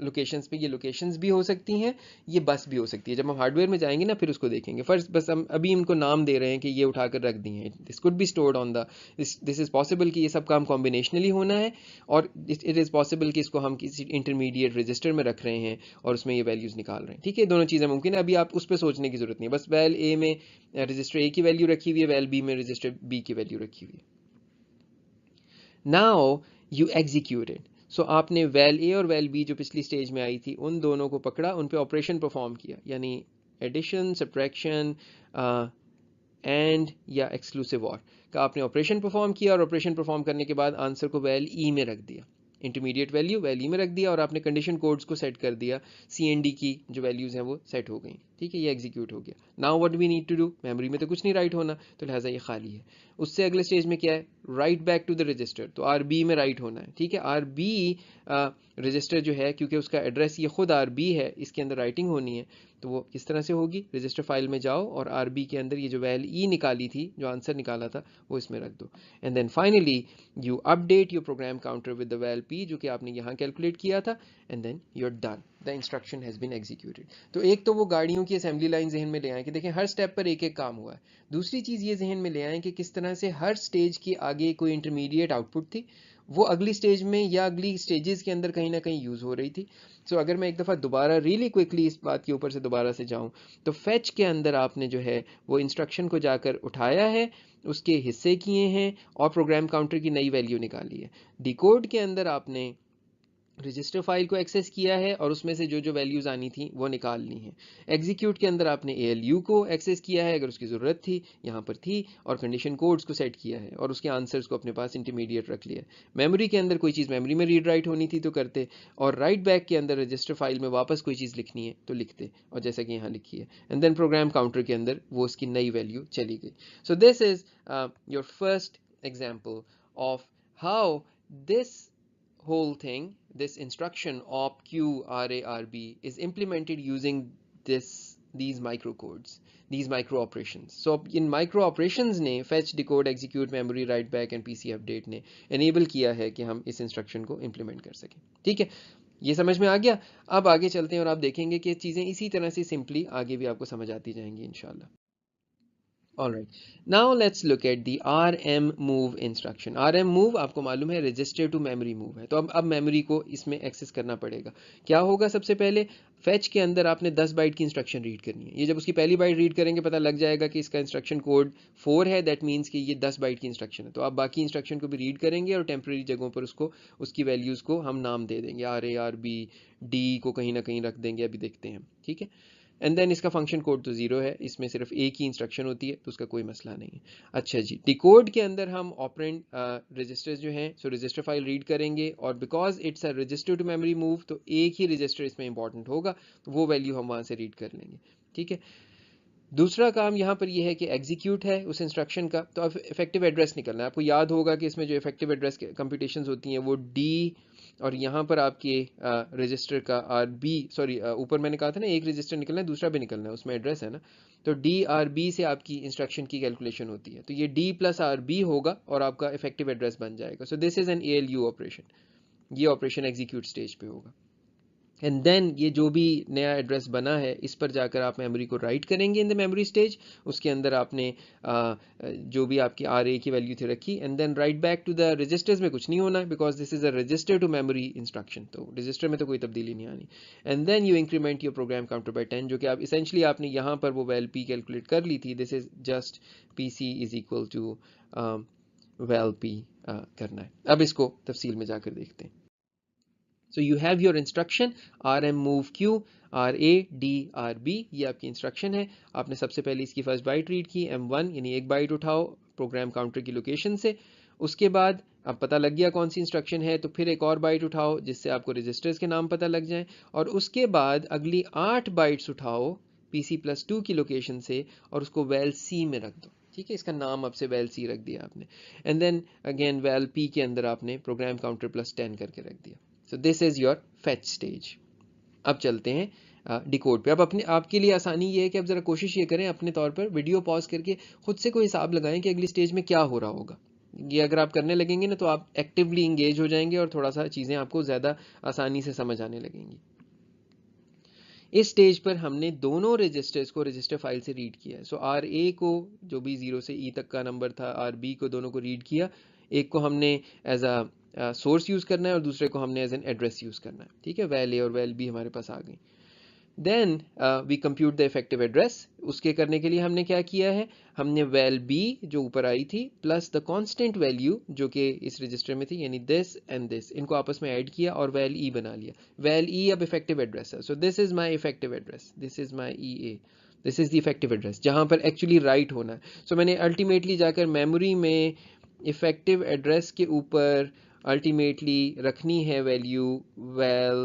लोकेशंस पे, ये लोकेशंस भी हो सकती हैं, ये बस भी हो सकती है. जब हम हार्डवेयर में जाएंगे ना फिर उसको देखेंगे. फर्स्ट बस हम अभी इनको नाम दे रहे हैं कि ये उठाकर रख दी हैं. This could be stored on the, this is possible कि ये सब काम कॉम्बिनेशनली होना है, और इट इज़ पॉसिबल कि इसको हम किसी इंटरमीडिएट रजिस्टर में रख रहे हैं और उसमें ये वैल्यूज़ निकाल रहे हैं. ठीक है. दोनों चीज़ें मुमकिन है, अभी आप उस पर सोचने की जरूरत नहीं है. बस वैल A में रजिस्टर A की वैल्यू रखी हुई है, वैल B में रजिस्टर B की वैल्यू रखी हुई है. Now you executed. सो आपने वैल A और वैल B जो पिछली स्टेज में आई थी उन दोनों को पकड़ा, उन पे ऑपरेशन परफॉर्म किया, यानी एडिशन, सब्ट्रैक्शन एंड या एक्सक्लूसिव और का आपने ऑपरेशन परफॉर्म किया, और ऑपरेशन परफॉर्म करने के बाद आंसर को वैल E में रख दिया, इंटरमीडिएट वैल्यू वैल E में रख दिया, और आपने कंडीशन कोड्स को सेट कर दिया. CND की जो वैल्यूज़ हैं वो सेट हो गई. ठीक है. ये एग्जीक्यूट हो गया. Now what we need to do, memory में तो कुछ नहीं राइट होना, तो लिहाजा ये खाली है. उससे अगले स्टेज में क्या है, write back to the register. तो RB में राइट होना है. ठीक है. RB रजिस्टर जो है, क्योंकि उसका एड्रेस ये खुद RB है, इसके अंदर राइटिंग होनी है, तो वो किस तरह से होगी, रजिस्टर फाइल में जाओ और RB के अंदर ये जो वैल E निकाली थी, जो आंसर निकाला था, वो इसमें रख दो. And then finally you update your program counter with the val P जो कि आपने यहाँ कैलकुलेट किया था, and then you are done, the instruction has been executed. तो एक तो वो गाड़ियों की असेंबली लाइन जहन में ले आए कि देखें हर स्टेप पर एक एक काम हुआ है. दूसरी चीज़ ये जहन में ले आए कि किस तरह से हर स्टेज के आगे कोई इंटरमीडिएट आउटपुट थी, वो अगली स्टेज में या अगली स्टेजेस के अंदर कहीं ना कहीं यूज़ हो रही थी। सो अगर मैं एक दफ़ा दोबारा रियली क्विकली इस बात के ऊपर से दोबारा से जाऊं, तो फेच के अंदर आपने जो है वो इंस्ट्रक्शन को जाकर उठाया है, उसके हिस्से किए हैं और प्रोग्राम काउंटर की नई वैल्यू निकाली है। डिकोड के अंदर आपने रजिस्टर फाइल को एक्सेस किया है और उसमें से जो जो वैल्यूज़ आनी थी वो निकाल ली हैं। एग्जीक्यूट के अंदर आपने ALU को एक्सेस किया है अगर उसकी ज़रूरत थी, यहाँ पर थी, और कंडीशन कोड्स को सेट किया है और उसके आंसर्स को अपने पास इंटरमीडिएट रख लिया है। मेमोरी के अंदर कोई चीज़ मेमोरी में रीड राइट होनी थी तो करते, और राइट बैक के अंदर रजिस्टर फाइल में वापस कोई चीज़ लिखनी है तो लिखते, और जैसा कि यहाँ लिखी है, एंड देन प्रोग्राम काउंटर के अंदर वो उसकी नई वैल्यू चली गई। सो this is your first example of how this whole thing, this instruction op q rarb, is implemented using these microcodes, these micro operations. So in micro operations ने fetch, decode, execute, memory, write back and pc update ने enable किया है कि हम इस instruction को implement कर सकें। ठीक है, ये समझ में आ गया। अब आगे चलते हैं और आप देखेंगे कि चीज़ें इसी तरह से सिंपली आगे भी आपको समझ आती जाएंगी इंशाल्लाह। Alright, now let's look at the rm move instruction. rm move आपको मालूम है register to memory move है, तो अब मेमोरी को इसमें एक्सेस करना पड़ेगा। क्या होगा, सबसे पहले फैच के अंदर आपने 10 बाइट की इंस्ट्रक्शन रीड करनी है। ये जब उसकी पहली बाइट रीड करेंगे पता लग जाएगा कि इसका इंस्ट्रक्शन कोड 4 है, दैट मीन्स कि ये 10 बाइट की इंस्ट्रक्शन है। तो आप बाकी इंस्ट्रक्शन को भी रीड करेंगे और टेम्प्रेरी जगहों पर उसको उसकी वैल्यूज़ को हम नाम दे देंगे, RA RB D को कहीं ना कहीं रख देंगे, अभी देखते हैं। ठीक है, एंड देन इसका फंक्शन कोड तो ज़ीरो है, इसमें सिर्फ एक ही इंस्ट्रक्शन होती है तो उसका कोई मसला नहीं है। अच्छा जी, डिकोड के अंदर हम ऑपरेंड रजिस्टर्स जो हैं, सो रजिस्टर फाइल रीड करेंगे और because it's a register to memory move, तो एक ही रजिस्टर इसमें इंपॉर्टेंट होगा, तो वो वैल्यू हम वहाँ से रीड कर लेंगे। ठीक है, दूसरा काम यहाँ पर यह है कि एग्जीक्यूट है उस इंस्ट्रक्शन का, तो अब इफेक्टिव एड्रेस निकलना है। आपको याद होगा कि इसमें जो इफेक्टिव एड्रेस कंप्यूटेशंस होती हैं वो डी, और यहाँ पर आपके रजिस्टर का RB, सॉरी ऊपर मैंने कहा था ना एक रजिस्टर निकलना है दूसरा भी निकलना है, उसमें एड्रेस है ना, तो DRB से आपकी इंस्ट्रक्शन की कैलकुलेशन होती है, तो ये D प्लस RB होगा और आपका इफेक्टिव एड्रेस बन जाएगा। सो this is an ALU operation, ये ऑपरेशन एग्जीक्यूट स्टेज पे होगा। एंड देन ये जो भी नया एड्रेस बना है इस पर जाकर आप मेमोरी को राइट करेंगे इन द मेमोरी स्टेज, उसके अंदर आपने जो भी आपकी RA की वैल्यू थी रखी, and then write back to the registers में कुछ नहीं होना because this is a register to memory instruction, तो रजिस्टर में तो कोई तब्दीली नहीं आनी। And then you increment your program counter by 10, जो कि आप इसेंशली आपने यहाँ पर वो वैल P कैलकुलेट कर ली थी, this is just PC is equal to val P करना है। अब इसको तफसील में जाकर देखते हैं। So you have your instruction rm move q RA D RB, ये आपकी इंस्ट्रक्शन है। आपने सबसे पहले इसकी फर्स्ट बाइट रीड की M1, यानी एक बाइट उठाओ प्रोग्राम काउंटर की लोकेशन से। उसके बाद अब पता लग गया कौन सी इंस्ट्रक्शन है, तो फिर एक और बाइट उठाओ जिससे आपको रजिस्टर्स के नाम पता लग जाएं, और उसके बाद अगली 8 बाइट्स उठाओ PC+2 की लोकेशन से और उसको वैल C में रख दो। ठीक है, इसका नाम अब से वैल C रख दिया आपने, and then again val P के अंदर आपने प्रोग्राम काउंटर +10 करके रख दिया। सो this is your fetch stage. अब चलते हैं डिकोड पे। अब अपने आपके लिए आसानी ये है कि अब ज़रा कोशिश ये करें अपने तौर पर वीडियो पॉज करके खुद से कोई हिसाब लगाएं कि अगली स्टेज में क्या हो रहा होगा। ये अगर आप करने लगेंगे ना तो आप एक्टिवली इंगेज हो जाएंगे और थोड़ा सा चीज़ें आपको ज़्यादा आसानी से समझ आने लगेंगी। इस स्टेज पर हमने दोनों रजिस्टर्स को रजिस्टर फाइल से रीड किया है। सो RA को जो भी 0 से E तक का नंबर था, RB को, दोनों को रीड किया। एक को हमने एज अ सोर्स यूज़ करना है और दूसरे को हमने एज एन एड्रेस यूज़ करना है। ठीक है, वैल A और वैल B हमारे पास आ गई। Then we compute the effective address. उसके करने के लिए हमने क्या किया है, हमने वैल B जो ऊपर आई थी प्लस द कांस्टेंट वैल्यू जो कि इस रजिस्टर में थी, यानी दिस एंड दिस, इनको आपस में ऐड किया और वैल E बना लिया। वैल E अब इफेक्टिव एड्रेस है। So this is my effective address, this is my EA, this is the effective address जहां पर एक्चुअली राइट होना है। सो मैंने अल्टीमेटली जाकर मेमोरी में इफेक्टिव एड्रेस के ऊपर अल्टीमेटली रखनी है वैल्यू वैल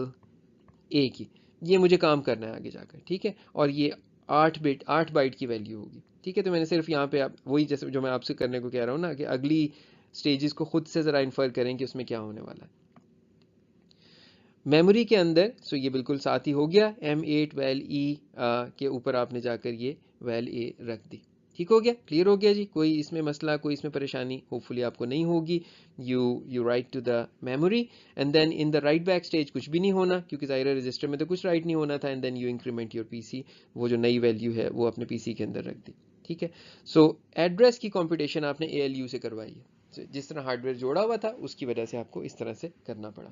A की। ये मुझे काम करना है आगे जाकर। ठीक है, और ये 8 बाइट की वैल्यू होगी। ठीक है, तो मैंने सिर्फ यहाँ पे आप वही जैसे जो मैं आपसे करने को कह रहा हूँ ना कि अगली स्टेजेस को खुद से ज़रा इन्फर करें कि उसमें क्या होने वाला है मेमोरी के अंदर। सो ये बिल्कुल साथ ही हो गया, M8 वैल E के ऊपर आपने जाकर ये वैल A रख दी। ठीक हो गया, क्लियर हो गया जी, कोई इसमें मसला, कोई इसमें परेशानी होपफुली आपको नहीं होगी। You write to the memory and then in the write back stage कुछ भी नहीं होना क्योंकि ज़ाहिर रजिस्टर में तो कुछ राइट नहीं होना था, and then you increment your PC, वो जो नई वैल्यू है वो अपने PC के अंदर रख दी। ठीक है, सो एड्रेस की कंप्यूटेशन आपने ALU से करवाई है। जिस तरह हार्डवेयर जोड़ा हुआ था उसकी वजह से आपको इस तरह से करना पड़ा।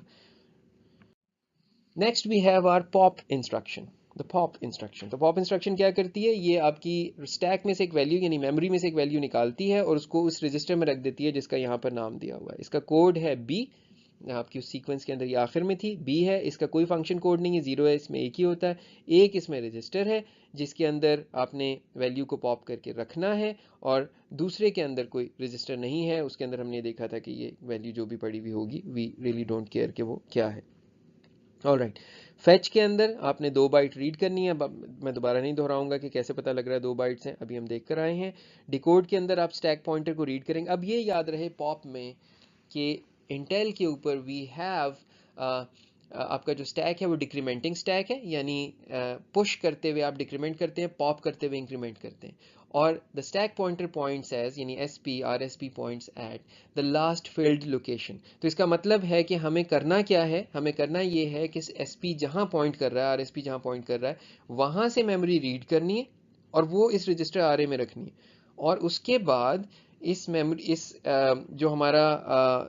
Next we have our pop instruction. The pop instruction, तो पॉप इंस्ट्रक्शन क्या करती है, ये आपकी स्टैक में से एक वैल्यू यानी मेमोरी में से एक वैल्यू निकालती है और उसको उस रजिस्टर में रख देती है जिसका यहाँ पर नाम दिया हुआ है। इसका कोड है बी, आपकी उस सीक्वेंस के अंदर ये आखिर में थी बी है, इसका कोई फंक्शन कोड नहीं है, जीरो है, इसमें एक ही होता है। एक इसमें रजिस्टर है जिसके अंदर आपने वैल्यू को पॉप करके रखना है, और दूसरे के अंदर कोई रजिस्टर नहीं है, उसके अंदर हमने देखा था कि ये वैल्यू जो भी पड़ी हुई होगी वी रियली डोंट केयर कि वो क्या है। ऑलराइट, फैच के अंदर आपने 2 बाइट रीड करनी है। मैं दोबारा नहीं दोहराऊंगा कि कैसे पता लग रहा है 2 बाइट्स हैं, अभी हम देख कर आए हैं। डिकोड के अंदर आप स्टैक पॉइंटर को रीड करेंगे। अब ये याद रहे पॉप में कि इंटेल के ऊपर वी हैव आपका जो स्टैक है वो डिक्रीमेंटिंग स्टैक है, यानी पुश करते हुए आप डिक्रीमेंट करते हैं, पॉप करते हुए इंक्रीमेंट करते हैं। और the stack pointer points as, यानी SP RSP points at the last filled location. तो इसका मतलब है कि हमें करना क्या है, हमें करना ये है कि एसपी जहां पॉइंट कर रहा है, आरएसपी जहां पॉइंट कर रहा है, वहां से मेमोरी रीड करनी है और वो इस रजिस्टर आरए में रखनी है। और उसके बाद इस मेमोरी जो हमारा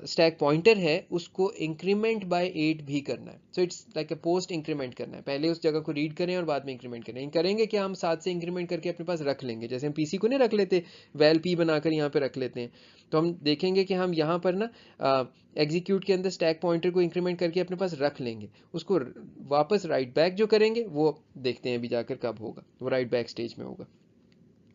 स्टैक पॉइंटर है उसको इंक्रीमेंट बाय 8 भी करना है। So it's like a post increment करना है, पहले उस जगह को रीड करें और बाद में इंक्रीमेंट करें। करेंगे कि हम 7 से इंक्रीमेंट करके अपने पास रख लेंगे, जैसे हम पीसी को नहीं रख लेते, वैल पी बनाकर यहाँ पे रख लेते हैं। तो हम देखेंगे कि हम यहाँ पर ना एग्जीक्यूट के अंदर स्टैक पॉइंटर को इंक्रीमेंट करके अपने पास रख लेंगे, उसको वापस राइट बैक जो करेंगे वो देखते हैं अभी जाकर कब होगा, वो राइट बैक स्टेज में होगा।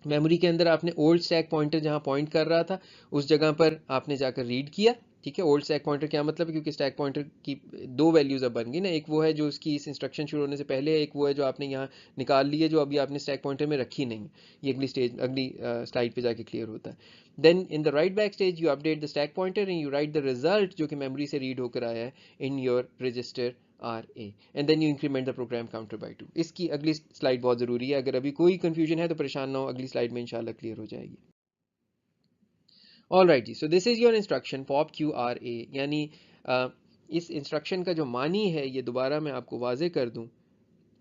मेमोरी के अंदर आपने ओल्ड स्टैक पॉइंटर जहां पॉइंट कर रहा था उस जगह पर आपने जाकर रीड किया, ठीक है। ओल्ड स्टैक पॉइंटर क्या मतलब है, क्योंकि स्टैक पॉइंटर की 2 वैल्यूज अब बन गई ना, एक वो है जो उसकी इस इंस्ट्रक्शन शुरू होने से पहले है, एक वो है जो आपने यहाँ निकाल ली है जो अभी आपने स्टैक पॉइंटर में रखी नहीं। ये अगली स्टेज, अगली स्लाइड पे जाके क्लियर होता है। Then in the write back stage you update the stack pointer and you write the result जो कि मेमोरी से रीड होकर आया है in your register RA and then you increment the program counter by 2। इसकी अगली स्लाइड बहुत ज़रूरी है, अगर अभी कोई कंफ्यूजन है तो परेशान ना हो, अगली स्लाइड में इंशाल्लाह क्लियर हो जाएगी। ऑल राइट जी, so this is your instruction pop Q R A, यानी इस इंस्ट्रक्शन का जो मानी है ये दोबारा मैं आपको वाजे कर दूं।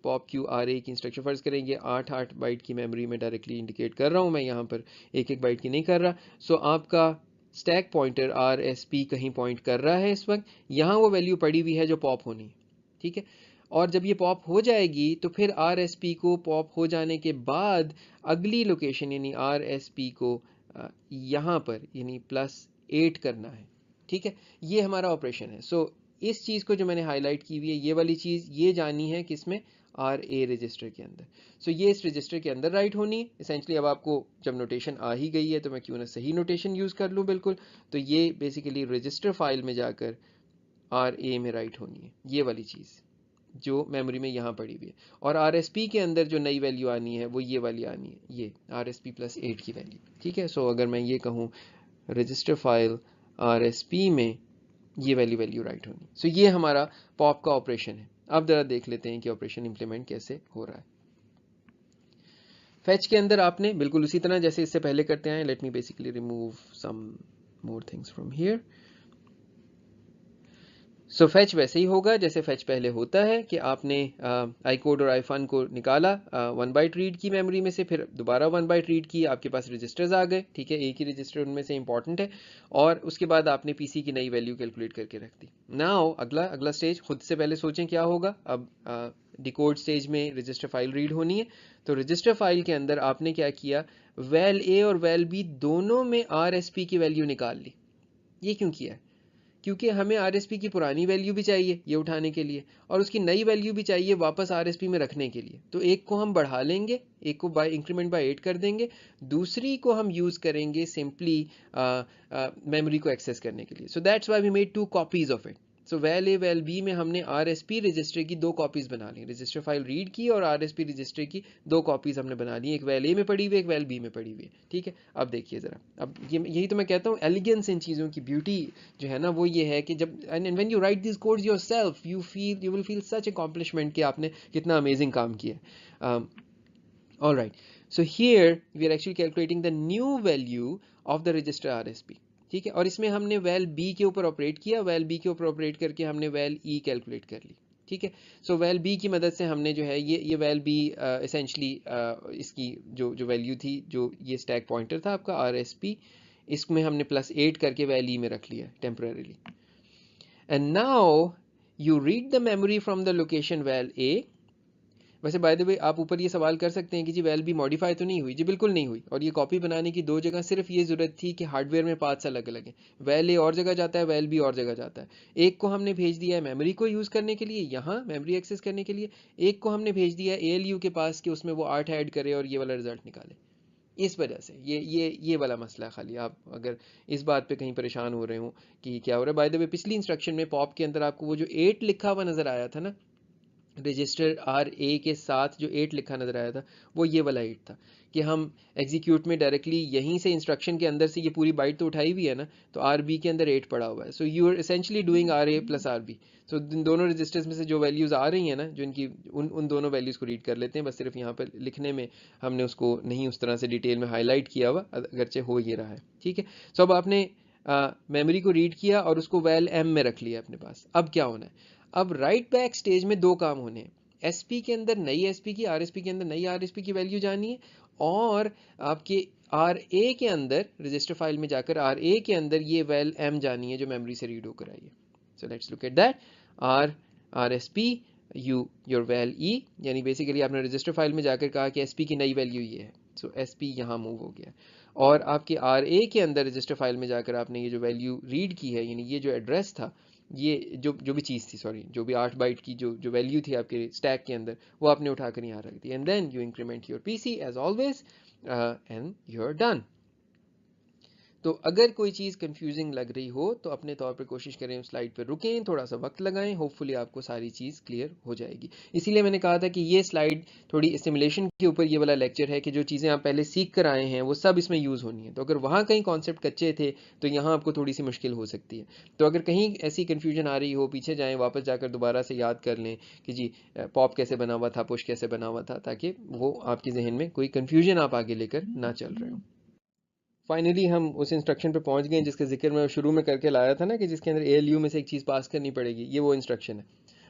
पॉप क्यू आर ए की इंस्ट्रक्शन फ़र्ज़ करें ये 8 बाइट की मेमोरी में डायरेक्टली इंडिकेट कर रहा हूँ मैं, यहाँ पर 1 बाइट की नहीं कर रहा। सो आपका stack pointer R S P कहीं पॉइंट कर रहा है इस वक्त, यहाँ वो वैल्यू पड़ी हुई है जो पॉप होनी है, ठीक है। और जब ये पॉप हो जाएगी तो फिर आर एस पी को पॉप हो जाने के बाद अगली लोकेशन यानी आर एस पी को यहाँ पर यानी +8 करना है, ठीक है। ये हमारा ऑपरेशन है। सो इस चीज़ को जो मैंने हाईलाइट की हुई है, ये वाली चीज़ ये जानी है किसमें, आर ए रजिस्टर के अंदर। सो ये इस रजिस्टर के अंदर राइट होनी है इसेंशली। अब आपको जब नोटेशन आ ही गई है तो मैं क्यों ना सही नोटेशन यूज़ कर लूँ, बिल्कुल। तो ये बेसिकली रजिस्टर फाइल में जाकर आर ए में राइट होनी है, ये वाली चीज़ जो मेमोरी में यहाँ पड़ी हुई है। और आर एस पी के अंदर जो नई वैल्यू आनी है वो ये वाली आनी है, ये आर एस पी +8 की वैल्यू, ठीक है। सो अगर मैं ये कहूँ register file R S P में ये वैल्यू राइट होनी। सो ये हमारा पॉप का ऑपरेशन है। अब जरा देख लेते हैं कि ऑपरेशन इंप्लीमेंट कैसे हो रहा है। फैच के अंदर आपने बिल्कुल उसी तरह जैसे इससे पहले करते हैं, let me basically remove some more things from here. So fetch वैसे ही होगा जैसे फैच पहले होता है कि आपने आई कोड और आई फन को निकाला 1 बाइट रीड की मेमोरी में से, फिर दोबारा 1 बाइट रीड की, आपके पास रजिस्टर्स आ गए, ठीक है। एक ही रजिस्टर उनमें से इंपॉर्टेंट है, और उसके बाद आपने पीसी की नई वैल्यू कैलकुलेट करके रख दी। नाउ अगला स्टेज, खुद से पहले सोचें क्या होगा। अब डिकोड स्टेज में रजिस्टर फाइल रीड होनी है, तो रजिस्टर फाइल के अंदर आपने क्या किया, वैल ए और वैल बी दोनों में आर एस पी की वैल्यू निकाल ली। ये क्यों किया, क्योंकि हमें आरएसपी की पुरानी वैल्यू भी चाहिए ये उठाने के लिए, और उसकी नई वैल्यू भी चाहिए वापस आरएसपी में रखने के लिए। तो एक को हम बढ़ा लेंगे, एक को बाय इंक्रीमेंट बाय 8 कर देंगे, दूसरी को हम यूज करेंगे सिंपली मेमोरी को एक्सेस करने के लिए। So that's why we made 2 copies of it. So val A val B में हमने आरएसपी रजिस्टर की 2 कॉपीज बना ली, रजिस्टर फाइल रीड की और आरएसपी रजिस्टर की 2 कॉपीज हमने बना ली, एक वैल ए में पड़ी हुई, एक वैल बी में पड़ी हुई, ठीक है। अब देखिए जरा, अब यही तो मैं कहता हूँ एलिगेंस, इन चीज़ों की ब्यूटी जो है ना वो ये है कि जब and when you write this codes yourself you will feel such accomplishment कि आपने कितना अमेजिंग काम किया। All right, so here we are actually calculating the new value of the register RSP, ठीक है। और इसमें हमने वैल बी के ऊपर ऑपरेट किया, वैल बी के ऊपर ऑपरेट करके हमने वैल ई कैलकुलेट कर ली, ठीक है। सो वैल बी की मदद से हमने जो है ये वैल बी एसेंशली इसकी जो वैल्यू थी, जो ये स्टैक पॉइंटर था आपका आर एस पी, इसमें हमने +8 करके वैल ई में रख लिया temporarily. And now you read the memory from the location val A. वैसे बाय द वे आप ऊपर ये सवाल कर सकते हैं कि जी वैल बी मॉडिफाई तो नहीं हुई। जी बिल्कुल नहीं हुई, और ये कॉपी बनाने की दो जगह सिर्फ ये ज़रूरत थी कि हार्डवेयर में पार्ट्स अलग अलग हैं। वैल ए और जगह जाता है, वैल बी और जगह जाता है। एक को हमने भेज दिया है मेमोरी को यूज़ करने के लिए, यहाँ मेमोरी एक्सेस करने के लिए। एक को हमने भेज दिया है ALU के पास कि उसमें वो 8 ऐड करे और ये वाला रिजल्ट निकाले। इस वजह से ये वाला मसला है। खाली आप अगर इस बात पे कहीं परेशान हो रहे हो कि क्या हो रहा है, बाय द वे पिछली इंस्ट्रक्शन में पॉप के अंदर आपको वो जो 8 लिखा हुआ नज़र आया था ना, रजिस्टर RA के साथ जो 8 लिखा नज़र आया था, वो ये वाला 8 था कि हम एग्जीक्यूट में डायरेक्टली यहीं से इंस्ट्रक्शन के अंदर से ये पूरी बाइट तो उठाई भी है ना, तो RB के अंदर 8 पड़ा हुआ है। So you are essentially doing RA + RB। So इन दोनों रजिस्टर्स में से जो वैल्यूज़ आ रही हैं ना, जो इनकी उन दोनों वैल्यूज़ को रीड कर लेते हैं। बस सिर्फ यहाँ पर लिखने में हमने उसको नहीं उस तरह से डिटेल में हाईलाइट किया हुआ, अगरचे हो ये रहा है। ठीक है, सो अब आपने मेमोरी को रीड किया और उसको वैल M में रख लिया अपने पास। अब क्या होना है, अब राइट बैक स्टेज में दो काम होने हैं। SP के अंदर नई SP की, RSP के अंदर नई RSP की वैल्यू जानी है, और आपके RA के अंदर रजिस्टर फाइल में जाकर RA के अंदर ये वैल M जानी है जो मेमोरी से रीड होकर आई है। So let's look at that. RSP your val E, यानी बेसिकली आपने रजिस्टर फाइल में जाकर कहा कि SP की नई वैल्यू ये है। सो SP यहाँ मूव हो गया, और आपके RA के अंदर रजिस्टर फाइल में जाकर आपने ये जो वैल्यू रीड की है, यानी ये जो एड्रेस था, ये जो भी चीज़ थी, सॉरी, जो भी 8 बाइट की जो वैल्यू थी आपके स्टैक के अंदर, वो आपने उठाकर यहाँ रख दी। And then you increment your PC as always, and you are done. तो अगर कोई चीज़ कंफ्यूजिंग लग रही हो तो अपने तौर पर कोशिश करें, उस स्लाइड पर रुकें, थोड़ा सा वक्त लगाएं, होपफुली आपको सारी चीज़ क्लियर हो जाएगी। इसीलिए मैंने कहा था कि ये स्लाइड थोड़ी सिमुलेशन के ऊपर ये वाला लेक्चर है कि जो चीज़ें आप पहले सीख कर आए हैं वो सब इसमें यूज़ होनी है। तो अगर वहाँ कहीं कॉन्सेप्ट कच्चे थे तो यहाँ आपको थोड़ी सी मुश्किल हो सकती है। तो अगर कहीं ऐसी कन्फ्यूजन आ रही हो, पीछे जाएँ, वापस जाकर दोबारा से याद कर लें कि जी पॉप कैसे बना हुआ था, पुश कैसे बना हुआ था, ताकि वो आपके जहन में कोई कन्फ्यूजन आप आगे लेकर ना चल रहे हो। फाइनली हम उस इंस्ट्रक्शन पे पहुंच गए जिसका जिक्र मैं शुरू में करके लाया था ना, कि जिसके अंदर ALU में से एक चीज़ पास करनी पड़ेगी। ये वो इंस्ट्रक्शन है।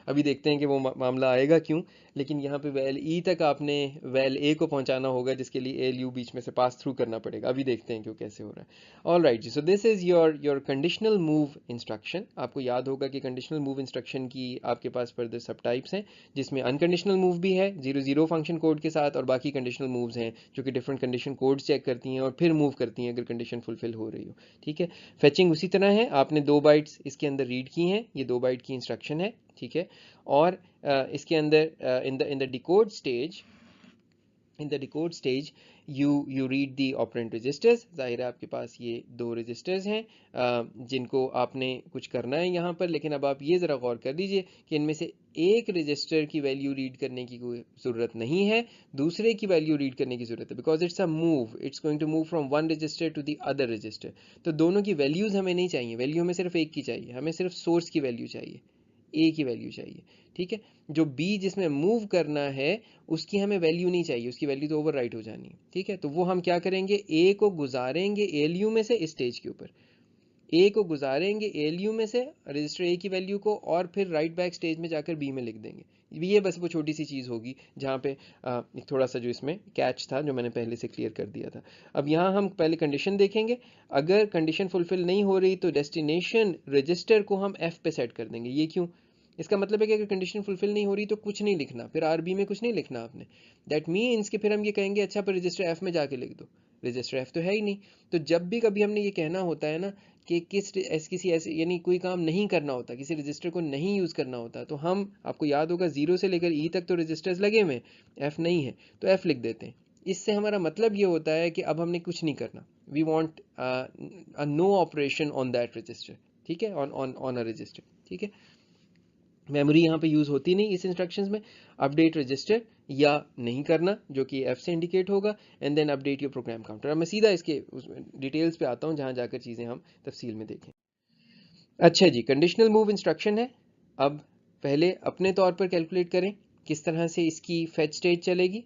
अभी देखते हैं कि वो मामला आएगा क्यों, लेकिन यहाँ पे वैल E तक आपने वैल A को पहुंचाना होगा, जिसके लिए ALU बीच में से पास थ्रू करना पड़ेगा। अभी देखते हैं क्यों कैसे हो रहा है। ऑल राइट जी, so this is your conditional move instruction. आपको याद होगा कि कंडीशनल मूव इंस्ट्रक्शन की आपके पास फर्दर सब टाइप्स हैं, जिसमें अनकंडीशनल मूव भी है 0-0 फंक्शन कोड के साथ, और बाकी कंडीशनल मूव्स हैं जो कि डिफरेंट कंडीशन कोड्स चेक करती हैं और फिर मूव करती हैं अगर कंडीशन फुलफिल हो रही हो। ठीक है, फेचिंग उसी तरह है। आपने 2 बाइट्स इसके अंदर रीड की हैं, ये 2 बाइट की इंस्ट्रक्शन है। ठीक है, और इसके अंदर in the decode stage you read the operand registers. जाहिर है आपके पास ये 2 रजिस्टर्स हैं जिनको आपने कुछ करना है यहाँ पर, लेकिन अब आप ये ज़रा गौर कर लीजिए कि इनमें से एक रजिस्टर की वैल्यू रीड करने की कोई ज़रूरत नहीं है, दूसरे की वैल्यू रीड करने की ज़रूरत है, because it's a move, it's going to move from one register to the other register. तो दोनों की वैल्यूज़ हमें नहीं चाहिए, वैल्यू हमें सिर्फ एक की चाहिए, हमें सिर्फ सोर्स की वैल्यू चाहिए, A की वैल्यू चाहिए। ठीक है, जो B जिसमें मूव करना है उसकी हमें वैल्यू नहीं चाहिए, उसकी वैल्यू तो ओवरराइट हो जानी है। ठीक है, तो वो हम क्या करेंगे, A को गुजारेंगे ALU में से इस स्टेज के ऊपर, A को गुजारेंगे ALU में से रजिस्टर A की वैल्यू को, और फिर राइट बैक स्टेज में जाकर B में लिख देंगे। ये बस वो छोटी सी चीज़ होगी जहाँ पे एक थोड़ा सा जो इसमें कैच था जो मैंने पहले से क्लियर कर दिया था। अब यहाँ हम पहले कंडीशन देखेंगे। अगर कंडीशन फुलफिल नहीं हो रही तो डेस्टिनेशन रजिस्टर को हम F पे सेट कर देंगे। ये क्यों? इसका मतलब है कि अगर कंडीशन फुलफिल नहीं हो रही तो कुछ नहीं लिखना, फिर RB में कुछ नहीं लिखना आपने। दैट मीन्स कि फिर हम ये कहेंगे अच्छा पर रजिस्टर F में जाके लिख दो, रजिस्टर F तो है ही नहीं। तो जब भी कभी हमने ये कहना होता है ना कि किसी ऐसे यानी कोई काम नहीं करना होता, किसी रजिस्टर को नहीं यूज़ करना होता, तो हम, आपको याद होगा 0 से लेकर E तक तो रजिस्टर्स लगे हुए, F नहीं है तो F लिख देते हैं। इससे हमारा मतलब ये होता है कि अब हमने कुछ नहीं करना, we want no operation on that register. ठीक है, ऑन अ रजिस्टर। ठीक है, मेमोरी यहाँ पे यूज़ होती नहीं इस इंस्ट्रक्शंस में। अपडेट रजिस्टर या नहीं करना जो कि F से इंडिकेट होगा, and then update your program counter. अब मैं सीधा इसके डिटेल्स पे आता हूँ जहाँ जाकर चीज़ें हम तफसील में देखें। अच्छा जी, कंडीशनल मूव इंस्ट्रक्शन है। अब पहले अपने तौर पर कैलकुलेट करें किस तरह से इसकी फेच स्टेज चलेगी।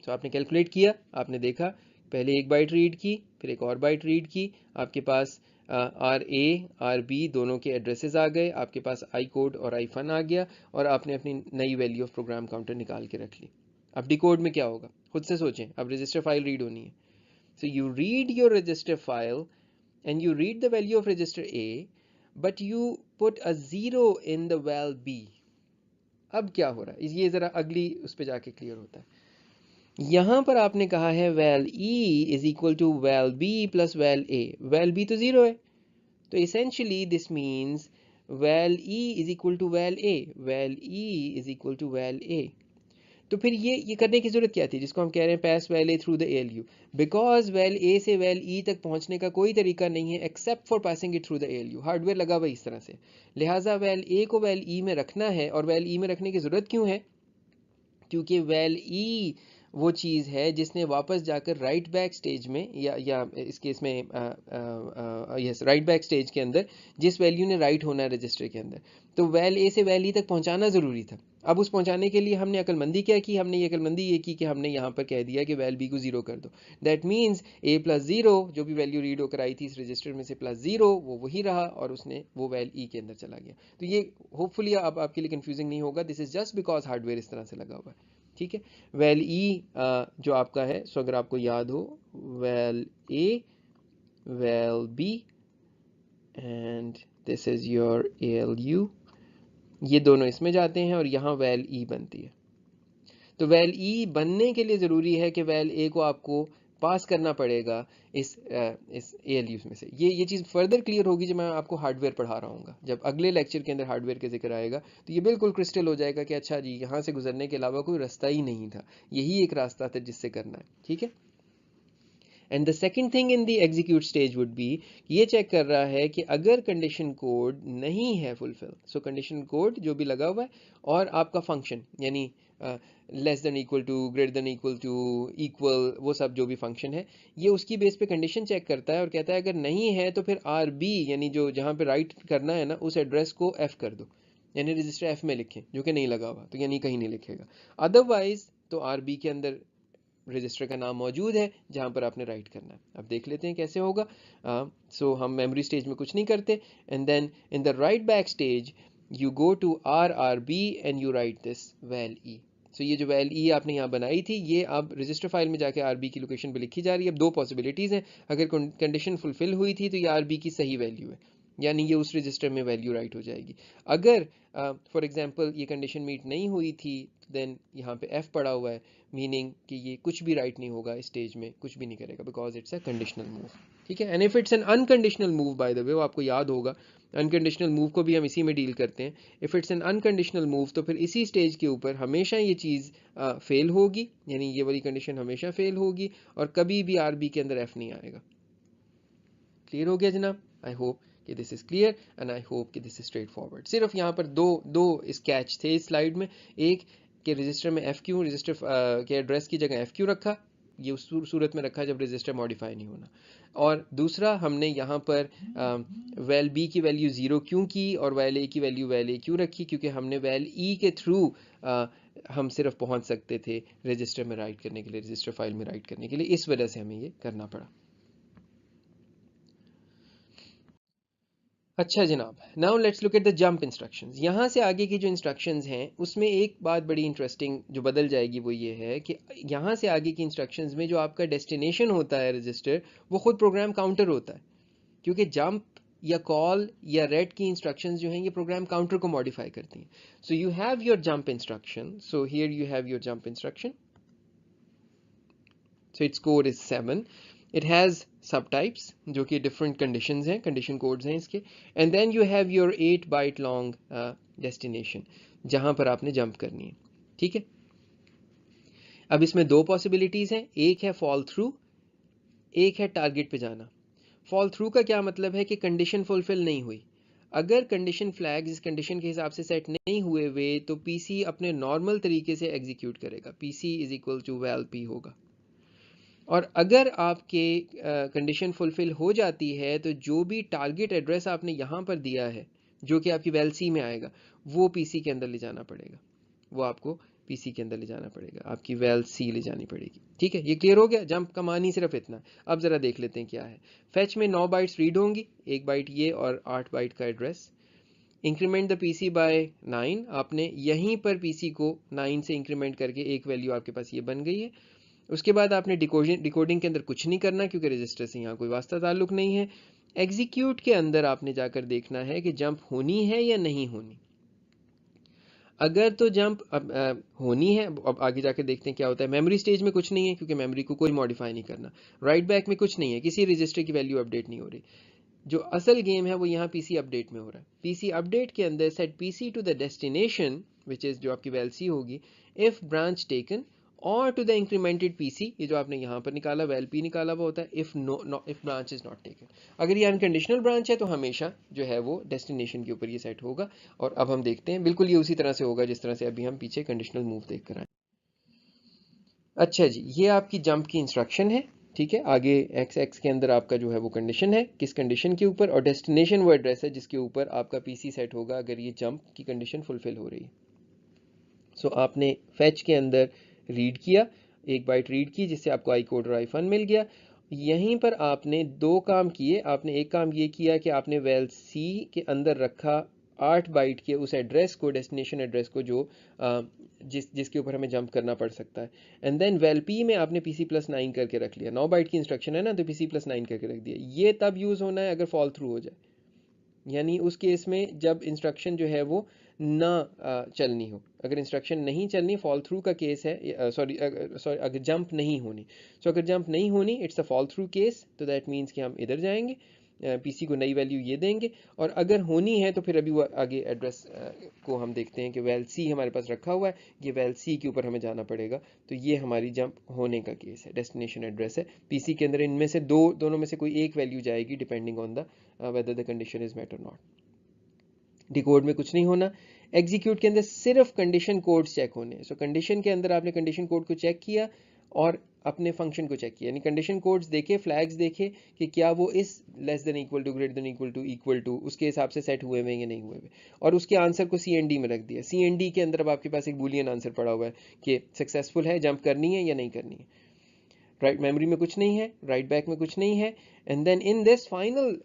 तो आपने कैलकुलेट किया, आपने देखा पहले एक बाइट रीड की, फिर एक और बाइट रीड की, आपके पास RA RB दोनों के एड्रेसेस आ गए, आपके पास आई कोड और आई फन आ गया, और आपने अपनी नई वैल्यू ऑफ प्रोग्राम काउंटर निकाल के रख ली। अब डिकोड में क्या होगा खुद से सोचें। अब रजिस्टर फाइल रीड होनी है, So you read your register file and you read the value of register A, but you put a 0 in the val B. अब क्या हो रहा है, ये जरा अगली उस पे जाके क्लियर होता है। यहां पर आपने कहा है val E is equal to val B plus val A, val B तो 0 है, तो essentially this means val e is equal to val a, val e is equal to val a। तो फिर ये करने की जरूरत क्या थी, जिसको हम कह रहे हैं pass val a through the ALU, because val a से val e तक पहुंचने का कोई तरीका नहीं है except for passing it through the ALU, hardware लगा हुआ इस तरह से, लिहाजा val a को val e में रखना है। और val e में रखने की जरूरत क्यों है, क्योंकि val e वो चीज़ है जिसने वापस जाकर राइट बैक स्टेज में या इस केस में यस राइट बैक स्टेज के अंदर जिस वैल्यू ने राइट होना है रजिस्टर के अंदर, तो वैल ए से वैल ई तक पहुंचाना ज़रूरी था। अब उस पहुंचाने के लिए हमने अक्लमंदी क्या की, हमने ये अक्लमंदी ये की कि हमने यहाँ पर कह दिया कि वैल बी को 0 कर दो। दैट मीन्स ए प्लस 0 जो भी वैल्यू रीड होकर आई थी इस रजिस्टर में से प्लस 0 वो वही रहा और उसने वो वैल ई के अंदर चला गया। तो ये होपफुली अब आपके लिए कंफ्यूजिंग नहीं होगा, this is just because hardware इस तरह से लगा हुआ है। ठीक है, वैल ई जो आपका है, सो अगर आपको याद हो val A val B and this is your ALU, ये दोनों इसमें जाते हैं और यहाँ वैल ई बनती है। तो वैल ई बनने के लिए ज़रूरी है कि वैल ए को आपको पास करना पड़ेगा इस ALU में से। ये चीज़ फर्दर क्लियर होगी जब मैं आपको हार्डवेयर पढ़ा रहा हूँ। जब अगले लेक्चर के अंदर हार्डवेयर के जिक्र आएगा तो ये बिल्कुल क्रिस्टल हो जाएगा कि अच्छा जी यहाँ से गुजरने के अलावा कोई रास्ता ही नहीं था, यही एक रास्ता था जिससे करना है। ठीक है, and the second thing in the execute stage would be, ये चेक कर रहा है कि अगर कंडीशन कोड नहीं है फुलफिल, सो कंडीशन कोड जो भी लगा हुआ है और आपका फंक्शन यानी less than equal to, greater than equal to, equal, वो सब जो भी फंक्शन है ये उसकी बेस पे कंडीशन चेक करता है और कहता है अगर नहीं है तो फिर RB यानी जो जहाँ पे राइट करना है ना उस एड्रेस को F कर दो, यानी रजिस्टर F में लिखें, जो कि नहीं लगा हुआ तो यानी कहीं नहीं लिखेगा। अदरवाइज तो RB के अंदर रजिस्टर का नाम मौजूद है जहां पर आपने राइट करना है। अब देख लेते हैं कैसे होगा। सो हम मेमोरी स्टेज में कुछ नहीं करते, and then in the write back stage you go to RRB and you write this val E. सो ये जो वैल ई आपने यहाँ बनाई थी ये अब रजिस्टर फाइल में जाके RB की लोकेशन पे लिखी जा रही है। अब दो पॉसिबिलिटीज़ हैं, अगर कंडीशन फुलफिल हुई थी तो ये RB की सही वैल्यू है, यानी ये उस रजिस्टर में वैल्यू राइट हो जाएगी। अगर फॉर एग्जांपल ये कंडीशन मीट नहीं हुई थी देन यहाँ पे F पड़ा हुआ है, मीनिंग कि ये कुछ भी राइट नहीं होगा, इस स्टेज में कुछ भी नहीं करेगा because it's a conditional move. ठीक है, and if it's an unconditional move by the वे, वो आपको याद होगा अनकंडीशनल मूव को भी हम इसी में डील करते हैं। If it's an unconditional move तो फिर इसी स्टेज के ऊपर हमेशा ये चीज़ फेल होगी, यानी ये वाली कंडीशन हमेशा फेल होगी और कभी भी RB के अंदर F नहीं आएगा। क्लियर हो गया जनाब? आई होप कि this is clear and I hope कि दिस इज स्ट्रेट फॉरवर्ड। सिर्फ यहाँ पर दो स्केच थे इस स्लाइड में, एक कि रजिस्टर में F क्यों, रजिस्टर के एड्रेस की जगह F क्यों रखा, ये उस सूरत में रखा जब रजिस्टर मॉडिफाई नहीं होना, और दूसरा हमने यहाँ पर वैल बी की वैल्यू 0 क्यों की और वैल ए की वैल्यू वैल ए क्यों रखी, क्योंकि हमने वैल ई के थ्रू हम सिर्फ पहुँच सकते थे रजिस्टर में राइट करने के लिए, रजिस्टर फाइल में राइट करने के लिए, इस वजह से हमें ये करना पड़ा। अच्छा जनाब, now let's look at the jump instructions. यहाँ से आगे की जो इंस्ट्रक्शंस हैं उसमें एक बात बड़ी इंटरेस्टिंग जो बदल जाएगी वो ये है कि यहाँ से आगे की इंस्ट्रक्शंस में जो आपका डेस्टिनेशन होता है रजिस्टर, वो खुद प्रोग्राम काउंटर होता है, क्योंकि जंप या कॉल या रेड की इंस्ट्रक्शंस जो हैं ये प्रोग्राम काउंटर को मॉडिफाई करती हैं। सो you have your jump instruction, so here you have your jump instruction, so its code is 7, it has subtypes जो कि different conditions हैं, condition codes हैं इसके, and then you have your 8 byte long destination जहां पर आपने jump करनी है। ठीक है, अब इसमें दो possibilities हैं, एक है fall through, एक है target पे जाना। fall through का क्या मतलब है कि condition fulfill नहीं हुई, अगर कंडीशन फ्लैग्स इस कंडीशन के हिसाब से सेट नहीं हुए हुए तो पीसी अपने नॉर्मल तरीके से एग्जीक्यूट करेगा, PC is equal to val P होगा। और अगर आपके कंडीशन फुलफिल हो जाती है तो जो भी टारगेट एड्रेस आपने यहाँ पर दिया है जो कि आपकी वैल सी में आएगा वो पीसी के अंदर ले जाना पड़ेगा, वो आपको पीसी के अंदर ले जाना पड़ेगा, आपकी वैल सी ले जानी पड़ेगी। ठीक है, ये क्लियर हो गया? जंप का मान ही सिर्फ इतना। अब ज़रा देख लेते हैं क्या है। फैच में 9 बाइट्स रीड होंगी, 1 बाइट ये और 8 बाइट का address. Increment the PC by 9, आपने यहीं पर पीसी को 9 से इंक्रीमेंट करके एक वैल्यू आपके पास ये बन गई है। उसके बाद आपने डिकोडिंग के अंदर कुछ नहीं करना क्योंकि रजिस्टर से यहाँ कोई वास्ता ताल्लुक नहीं है। एग्जीक्यूट के अंदर आपने जाकर देखना है कि जंप होनी है या नहीं होनी। अगर तो जंप होनी है, अब आगे जाके देखते हैं क्या होता है। मेमोरी स्टेज में कुछ नहीं है क्योंकि मेमोरी को कोई मॉडिफाई नहीं करना। राइट बैक में कुछ नहीं है, किसी रजिस्टर की वैल्यू अपडेट नहीं हो रही। जो असल गेम है वो यहाँ पीसी अपडेट में हो रहा है। पीसी अपडेट के अंदर set PC to the destination which is जो आपकी वैल्सी होगी, इफ ब्रांच टेकन और टू द इंक्रीमेंटेड पीसी, ये जो आपने यहाँ पर निकाला वैल पी निकाला हुआ होता है, if if branch is not taken. अगर ये अनकंडीशनल ब्रांच है तो हमेशा जो है वो डेस्टिनेशन के ऊपर ये सेट होगा। और अब हम देखते हैं बिल्कुल ये उसी तरह से होगा जिस तरह से अभी हम पीछे कंडीशनल मूव देख कर आए। अच्छा जी, ये आपकी जंप की इंस्ट्रक्शन है। ठीक है, आगे एक्स एक्स के अंदर आपका जो है वो कंडीशन है, किस कंडीशन के ऊपर, और डेस्टिनेशन वो एड्रेस है जिसके ऊपर आपका पीसी सेट होगा अगर ये जंप की कंडीशन फुलफिल हो रही है। सो आपने फैच के अंदर रीड किया, एक बाइट रीड की जिससे आपको आई कोड और आई फन मिल गया। यहीं पर आपने दो काम किए। आपने एक काम ये किया कि आपने वेल सी के अंदर रखा 8 बाइट के उस एड्रेस को, डेस्टिनेशन एड्रेस को जो जिसके ऊपर हमें जंप करना पड़ सकता है। एंड देन वेल पी में आपने पीसी प्लस 9 करके रख लिया। 9 बाइट की इंस्ट्रक्शन है ना, तो पीसी प्लस 9 करके रख दिया। ये तब यूज़ होना है अगर फॉल थ्रू हो जाए, यानी उस केस में जब इंस्ट्रक्शन जो है वो ना चलनी हो। अगर इंस्ट्रक्शन नहीं चलनी, फॉल थ्रू का केस है, सॉरी अगर जंप नहीं होनी। सो अगर जंप नहीं होनी, it's a fall through case, तो दैट मीन्स कि हम इधर जाएंगे, पीसी को नई वैल्यू ये देंगे। और अगर होनी है तो फिर अभी वो आगे एड्रेस को हम देखते हैं कि वैल सी हमारे पास रखा हुआ है, ये वैल सी के ऊपर हमें जाना पड़ेगा। तो ये हमारी जंप होने का केस है, डेस्टिनेशन एड्रेस है। पीसी के अंदर इनमें से दोनों में से कोई एक वैल्यू जाएगी depending on the whether the condition is met और नॉट। डिकोड में कुछ नहीं होना। एग्जीक्यूट के अंदर सिर्फ कंडीशन कोड्स चेक होने हैं। सो कंडीशन के अंदर आपने कंडीशन कोड को चेक किया और अपने फंक्शन को चेक किया, यानी कंडीशन कोड्स देखे, फ्लैग्स देखे कि क्या वो इस less than equal to, greater than equal to उसके हिसाब से सेट हुए हुए या नहीं हुए हुए, और उसके आंसर को CND में रख दिया। CND के अंदर अब आपके पास एक बूलियन आंसर पड़ा हुआ है कि सक्सेसफुल है, जंप करनी है या नहीं करनी है। राइट मेमोरी में कुछ नहीं है, राइट बैक में कुछ नहीं है। And then in this final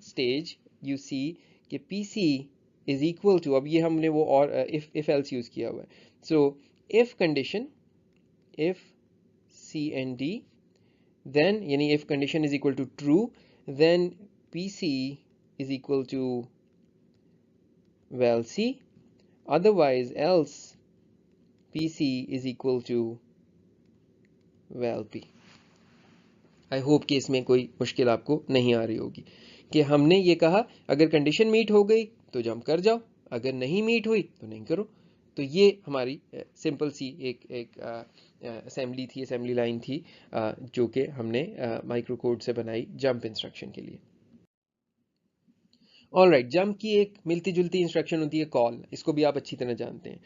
stage you see कि पीसी इज इक्वल टू, अब ये हमने वो और इफ एल्स यूज किया हुआ है। So if condition, if CND, then यानी if condition is equal to true, then PC is equal to val C, otherwise else PC is equal to val P। I hope कि इसमें कोई मुश्किल आपको नहीं आ रही होगी कि हमने ये कहा अगर कंडीशन मीट हो गई तो जंप कर जाओ, अगर नहीं मीट हुई तो नहीं करो। तो ये हमारी सिंपल सी एक असेंबली थी, असेंबली लाइन थी जो कि हमने माइक्रो कोड से बनाई जंप इंस्ट्रक्शन के लिए। ऑलराइट, जंप की एक मिलती जुलती इंस्ट्रक्शन होती है कॉल, इसको भी आप अच्छी तरह जानते हैं।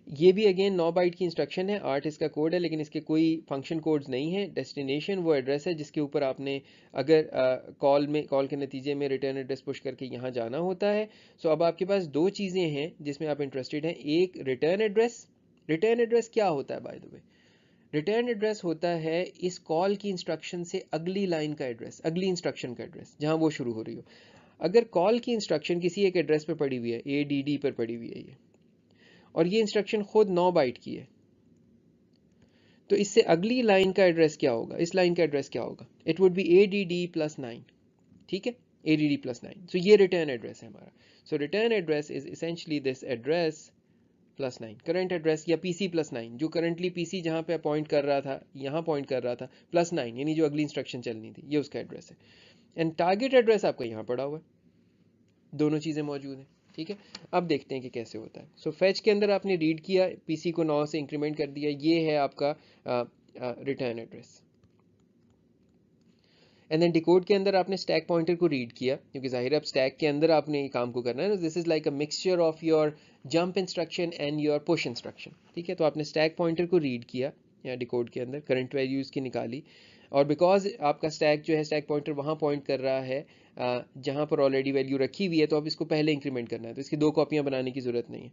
ये भी अगेन 9 बाइट की इंस्ट्रक्शन है, 8 इसका कोड है, लेकिन इसके कोई फंक्शन कोड्स नहीं है। डेस्टिनेशन वो एड्रेस है जिसके ऊपर आपने अगर कॉल के नतीजे में रिटर्न एड्रेस पुश करके यहाँ जाना होता है। सो अब आपके पास दो चीज़ें हैं जिसमें आप इंटरेस्टेड हैं। एक रिटर्न एड्रेस। रिटर्न एड्रेस क्या होता है bye the way? Return address होता है इस कॉल की इंस्ट्रक्शन से अगली लाइन का एड्रेस, अगली इंस्ट्रक्शन का एड्रेस जहाँ वो शुरू हो रही हो। अगर कॉल की इंस्ट्रक्शन किसी एक एड्रेस पर पड़ी हुई है, ADD पर पड़ी हुई है ये, और ये इंस्ट्रक्शन खुद 9 बाइट की है, तो इससे अगली लाइन का एड्रेस क्या होगा? इस लाइन का एड्रेस क्या होगा? It would be ADD plus 9। ठीक है, ADD प्लस 9। सो ये रिटर्न एड्रेस है हमारा। So return address is essentially this address plus 9, current address या PC प्लस 9, जो करंटली PC जहां पे पॉइंट कर रहा था, यहाँ पॉइंट कर रहा था, प्लस 9 यानी जो अगली इंस्ट्रक्शन चलनी थी, ये उसका एड्रेस है। एंड टारगेट एड्रेस आपका यहाँ पड़ा हुआ है, दोनों चीज़ें मौजूद हैं। ठीक है, अब देखते हैं कि कैसे होता है। सो फैच के अंदर आपने रीड किया, PC को 9 से इंक्रीमेंट कर दिया, ये है आपका return address. And then decode के अंदर आपने स्टैक पॉइंटर को रीड किया, क्योंकि जाहिर है अब स्टैक के अंदर आपने ये काम को करना है। This is like a mixture of your jump instruction and your push instruction. ठीक है, तो आपने स्टैक पॉइंटर को रीड किया या डिकोड के अंदर, करंट वैल्यूज की निकाली, और बिकॉज आपका स्टैक जो है, स्टैक पॉइंटर वहाँ पॉइंट कर रहा है जहाँ पर ऑलरेडी वैल्यू रखी हुई है, तो अब इसको पहले इंक्रीमेंट करना है, तो इसकी दो कॉपियाँ बनाने की जरूरत नहीं है।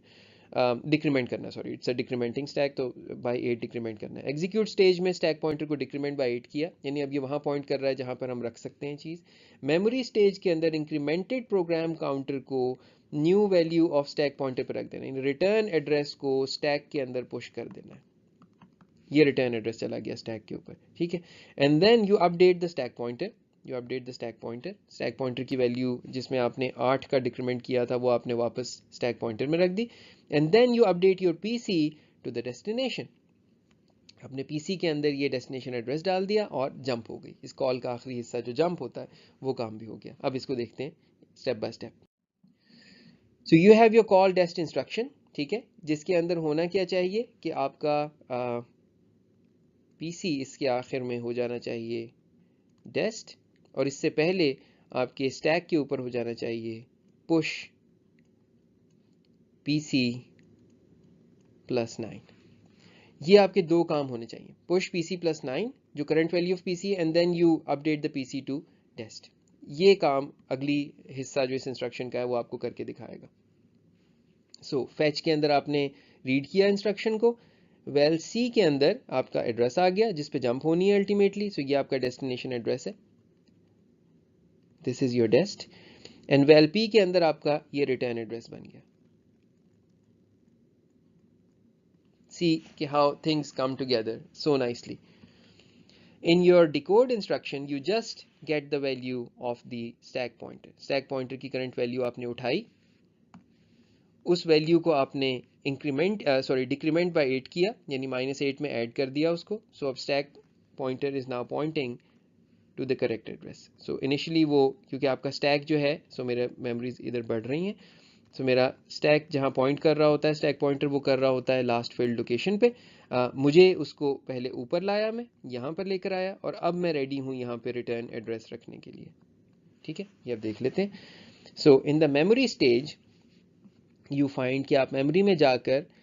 डिक्रीमेंट करना, sorry it's a decrementing stack, तो बाय 8 डिक्रीमेंट करना है। एग्जीक्यूट स्टेज में स्टैक पॉइंटर को डिक्रीमेंट बाय 8 किया, यानी अब ये वहाँ पॉइंट कर रहा है जहाँ पर हम रख सकते हैं चीज़। मेमोरी स्टेज के अंदर इंक्रीमेंटेड प्रोग्राम काउंटर को new value of stack pointer पर रख देना, यानी रिटर्न एड्रेस को स्टैक के अंदर पुश कर देना है। ये रिटर्न एड्रेस चला गया स्टैक के ऊपर, ठीक है। And then you update the stack pointer, you update the stack pointer, stack pointer की वैल्यू जिसमें आपने 8 का डिक्रीमेंट किया था वो आपने वापस स्टैक पॉइंटर में रख दी। And then you update your PC to the destination, अपने पीसी के अंदर ये डेस्टिनेशन एड्रेस डाल दिया और जंप हो गई। इस कॉल का आखिरी हिस्सा जो जंप होता है वो काम भी हो गया। अब इसको देखते हैं step by step. So you have your call dest instruction, ठीक है, जिसके अंदर होना क्या चाहिए कि आपका पीसी इसके आखिर में हो जाना चाहिए डेस्ट, और इससे पहले आपके स्टैक के ऊपर हो जाना चाहिए पुश पीसी +9। ये आपके दो काम होने चाहिए, पुश पीसी +9 जो current value of PC, and then you update the PC to dest. ये काम अगली हिस्सा जो इस इंस्ट्रक्शन का है वो आपको करके दिखाएगा। सो फैच के अंदर आपने रीड किया इंस्ट्रक्शन को, वेल सी के अंदर आपका एड्रेस आ गया जिस पे जंप होनी है अल्टीमेटली। सो ये आपका डेस्टिनेशन एड्रेस है, this is your dest, and val P के अंदर आपका ये रिटर्न एड्रेस बन गया। See how things come together so nicely. In your decode instruction, you just get the value of the stack pointer. Stack pointer की current value आपने उठाई, उस वैल्यू को आपने डिक्रीमेंट बाय 8 किया, यानी -8 में ऐड कर दिया उसको। सो अब stack pointer is now pointing to the correct address. So initially वो, क्योंकि आपका स्टैक जो है, सो मेरे मेमोरीज इधर बढ़ रही हैं, सो मेरा स्टैक जहाँ पॉइंट कर रहा होता है, स्टैक पॉइंटर वो कर रहा होता है लास्ट फील्ड लोकेशन पे। मुझे उसको पहले ऊपर लाया, मैं यहाँ पर लेकर आया, और अब मैं रेडी हूँ यहाँ पे रिटर्न एड्रेस रखने के लिए, ठीक है। ये अब देख लेते हैं। So in the memory stage you find कि आप मेमोरी में जाकर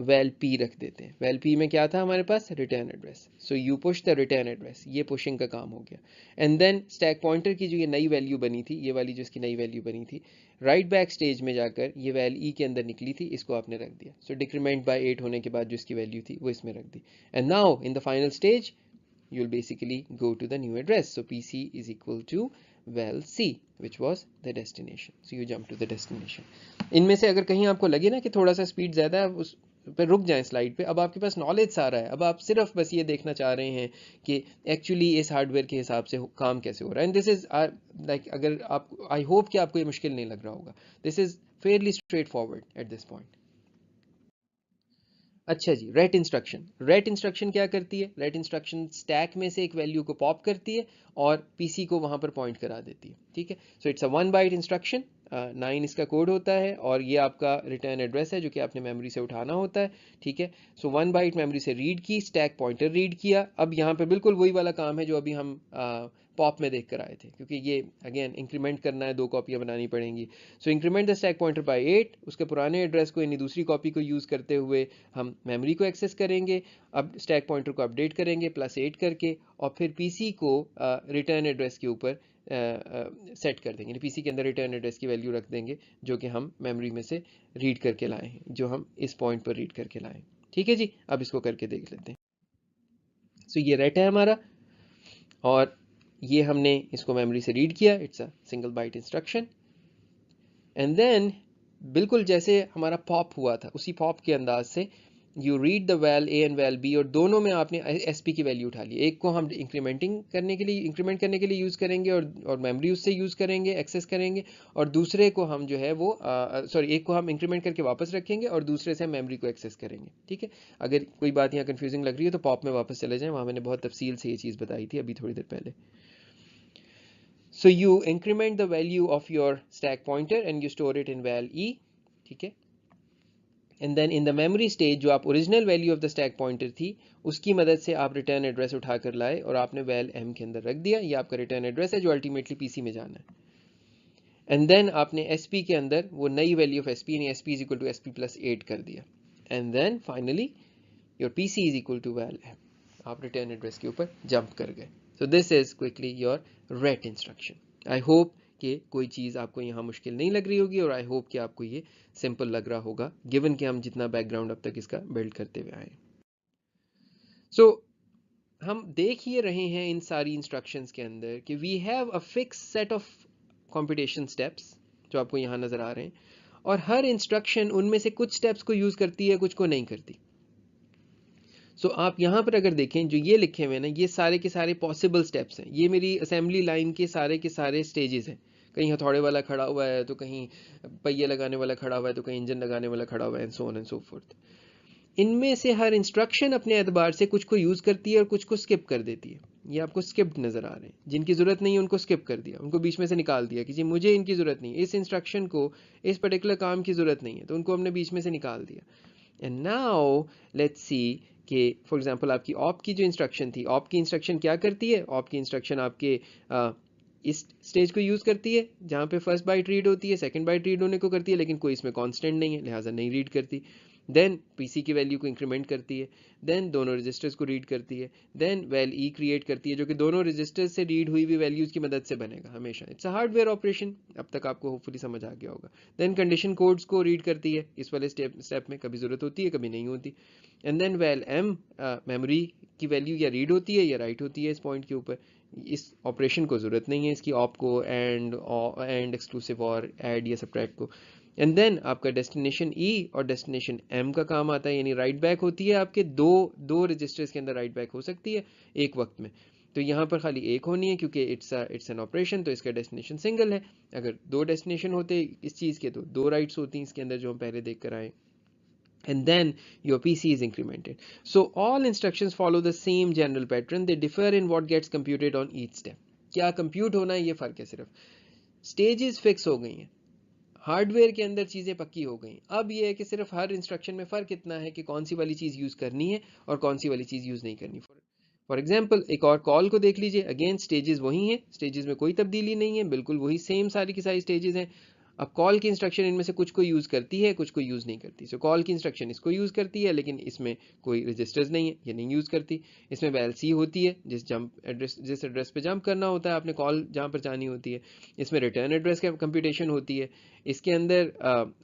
वेल पी रख देते हैं। वेल पी में क्या था हमारे पास, return address. So you push the return address, ये पुशिंग का काम हो गया। एंड देन स्टैक पॉइंटर की जो ये नई वैल्यू बनी थी, ये वाली जो इसकी नई वैल्यू बनी थी, राइट बैक स्टेज में जाकर ये वैल ई के अंदर निकली थी, इसको आपने रख दिया। सो डिक्रीमेंट बाय 8 होने के बाद जो इसकी वैल्यू थी वो इसमें रख दी। And now in the final stage you'll basically go to the new address. So PC is equal to val C, which was the destination. So you jump to the destination. इनमें से अगर कहीं आपको लगे ना कि थोड़ा सा स्पीड ज़्यादा है, उस पर रुक जाएं स्लाइड पे। अब आपके पास नॉलेज सारा है, अब आप सिर्फ बस ये देखना चाह रहे हैं कि एक्चुअली इस हार्डवेयर के हिसाब से काम कैसे हो रहा है। एंड दिस इज लाइक, अगर आप, आई होप कि आपको ये मुश्किल नहीं लग रहा होगा। This is fairly straight forward at this point. अच्छा जी, रेट इंस्ट्रक्शन। रेट इंस्ट्रक्शन क्या करती है? रेट इंस्ट्रक्शन स्टैक में से एक वैल्यू को पॉप करती है और पीसी को वहां पर पॉइंट करा देती है, ठीक है। So it's a 1 byte instruction, 9 इसका कोड होता है, और ये आपका रिटर्न एड्रेस है जो कि आपने मेमोरी से उठाना होता है, ठीक है। सो 1 बाइट मेमोरी से रीड की, स्टैक पॉइंटर रीड किया। अब यहाँ पे बिल्कुल वही वाला काम है जो अभी हम पॉप में देख कर आए थे, क्योंकि ये अगेन इंक्रीमेंट करना है, 2 कॉपियाँ बनानी पड़ेंगी। So increment the stack pointer by 8, उसके पुराने एड्रेस को यानी दूसरी कॉपी को यूज़ करते हुए हम मेमोरी को एक्सेस करेंगे। अब स्टैक पॉइंटर को अपडेट करेंगे +8 करके, और फिर पीसी को रिटर्न एड्रेस के ऊपर सेट कर देंगे। पीसी के अंदर रिटर्न एड्रेस की वैल्यू रख देंगे जो कि हम मेमोरी में से रीड करके लाए हैं, जो हम इस पॉइंट पर रीड करके लाए हैं, ठीक है जी। अब इसको करके देख लेते हैं। सो ये रेट है हमारा, और ये हमने इसको मेमोरी से रीड किया, it's a single byte instruction. And then बिल्कुल जैसे हमारा पॉप हुआ था, उसी पॉप के अंदाज से you read the val A and val B, और दोनों में आपने एस पी की वैल्यू उठा ली। एक को हम इंक्रीमेंट करने के लिए यूज़ करेंगे, और मेमोरी उससे यूज़ करेंगे, एक्सेस करेंगे, और दूसरे को हम जो है वो एक को हम इंक्रीमेंट करके वापस रखेंगे और दूसरे से हम मेमोरी को एक्सेस करेंगे, ठीक है। अगर कोई बात यहाँ कन्फ्यूजिंग लग रही है तो पॉप में वापस चले जाएं, वहाँ मैंने बहुत तफसील से ये चीज़ बताई थी अभी थोड़ी देर पहले। So you increment the value of your stack pointer and you store it in val e, ठीक है। And then in the memory stage जो आप original value of the stack pointer थी उसकी मदद से आप रिटर्न एड्रेस उठा कर लाए और आपने वैल एम के अंदर रख दिया। ये आपका रिटर्न एड्रेस है जो अल्टीमेटली पीसी में जाना है। एंड देन आपने एसपी के अंदर वो नई वैल्यू ऑफ एसपी यानी SP is equal to SP plus 8 कर दिया। And then finally your PC is equal to val M, आप रिटर्न एड्रेस के ऊपर जंप कर गए। So this is quickly your ret instruction. I hope कि कोई चीज़ आपको यहाँ मुश्किल नहीं लग रही होगी, और आई होप कि आपको ये सिंपल लग रहा होगा, गिवन कि हम जितना बैकग्राउंड अब तक इसका बिल्ड करते हुए आए। सो हम देख ही रहे हैं इन सारी इंस्ट्रक्शंस के अंदर कि we have a fix set of computation steps जो आपको यहाँ नज़र आ रहे हैं, और हर इंस्ट्रक्शन उनमें से कुछ स्टेप्स को यूज़ करती है, कुछ को नहीं करती। सो आप यहाँ पर अगर देखें जो ये लिखे हुए हैं ना, ये सारे के सारे पॉसिबल स्टेप्स हैं, ये मेरी असेंबली लाइन के सारे स्टेजेस हैं। कहीं हथौड़े वाला खड़ा हुआ है, तो कहीं पहिए लगाने वाला खड़ा हुआ है, तो कहीं इंजन लगाने वाला खड़ा हुआ है, and so on and so fourth. इनमें से हर इंस्ट्रक्शन अपने एतबार से कुछ को यूज करती है और कुछ को स्किप कर देती है। ये आपको स्किप्ड नजर आ रहे हैं, जिनकी जरूरत नहीं है उनको स्किप कर दिया, उनको बीच में से निकाल दिया कि जी मुझे इनकी जरूरत नहीं है, इस इंस्ट्रक्शन को, इस पर्टिकुलर काम की जरूरत नहीं है, तो उनको हमने बीच में से निकाल दिया। एंड नाउ लेट्स सी कि फॉर एग्जांपल आपकी ऑप की जो इंस्ट्रक्शन थी, ऑप की इंस्ट्रक्शन क्या करती है? ऑप की इंस्ट्रक्शन आपके इस स्टेज को यूज करती है जहां पे फर्स्ट बाइट रीड होती है, सेकंड बाइट रीड होने को करती है, लेकिन कोई इसमें कांस्टेंट नहीं है, लिहाजा नहीं रीड करती। देन पीसी की वैल्यू को इंक्रीमेंट करती है, देन दोनों रजिस्टर्स को रीड करती है, देन वैल ई क्रिएट करती है जो कि दोनों रजिस्टर्स से रीड हुई हुई वैल्यूज की मदद से बनेगा हमेशा। इट्स अ हार्डवेयर ऑपरेशन, अब तक आपको होपफुली समझ आ गया होगा। देन कंडीशन कोड्स को रीड करती है, इस वाले स्टेप में कभी जरूरत होती है कभी नहीं होती। And then val M memory की वैल्यू या रीड होती है या राइट होती है इस पॉइंट के ऊपर। इस ऑपरेशन को जरूरत नहीं है इसकी, ऑप को, एंड एक्सक्लूसिव और ऐड या सब्ट्रैक्ट को। एंड देन आपका डेस्टिनेशन ई और डेस्टिनेशन एम का काम आता है, यानी राइट बैक होती है आपके दो रजिस्टर्स के अंदर राइट बैक हो सकती है एक वक्त में। तो यहाँ पर खाली एक होनी है क्योंकि इट्स एन ऑपरेशन, तो इसका डेस्टिनेशन सिंगल है। अगर दो डेस्टिनेशन होते इस चीज़ के तो दो राइट्स होती हैं इसके अंदर, जो हम पहले देख कर आए। And then your PC is incremented. So all instructions follow the same general pattern. They differ in what gets computed on each step. क्या कंप्यूट होना है ये फर्क है सिर्फ। स्टेजेस फिक्स हो गई हैं, हार्डवेयर के अंदर चीज़ें पक्की हो गई। अब ये है कि सिर्फ हर इंस्ट्रक्शन में फ़र्क इतना है कि कौन सी वाली चीज़ यूज़ करनी है और कौन सी वाली चीज़ यूज़ नहीं करनी। फॉर एग्जाम्पल एक और कॉल को देख लीजिए, अगेन स्टेजेस वही हैं, स्टेजेस में कोई तब्दीली नहीं है, बिल्कुल वही सेम सारी की सारी स्टेजेस हैं। अब कॉल की इंस्ट्रक्शन इनमें से कुछ को यूज़ करती है, कुछ को यूज़ नहीं करती। सो कॉल की इंस्ट्रक्शन इसको यूज़ करती है, लेकिन इसमें कोई रजिस्टर्स नहीं है, ये नहीं यूज़ करती। इसमें वैल सी होती है, जिस एड्रेस पे जंप करना होता है आपने कॉल जहाँ पर जानी होती है। इसमें रिटर्न एड्रेस का कंप्यूटेशन होती है। इसके अंदर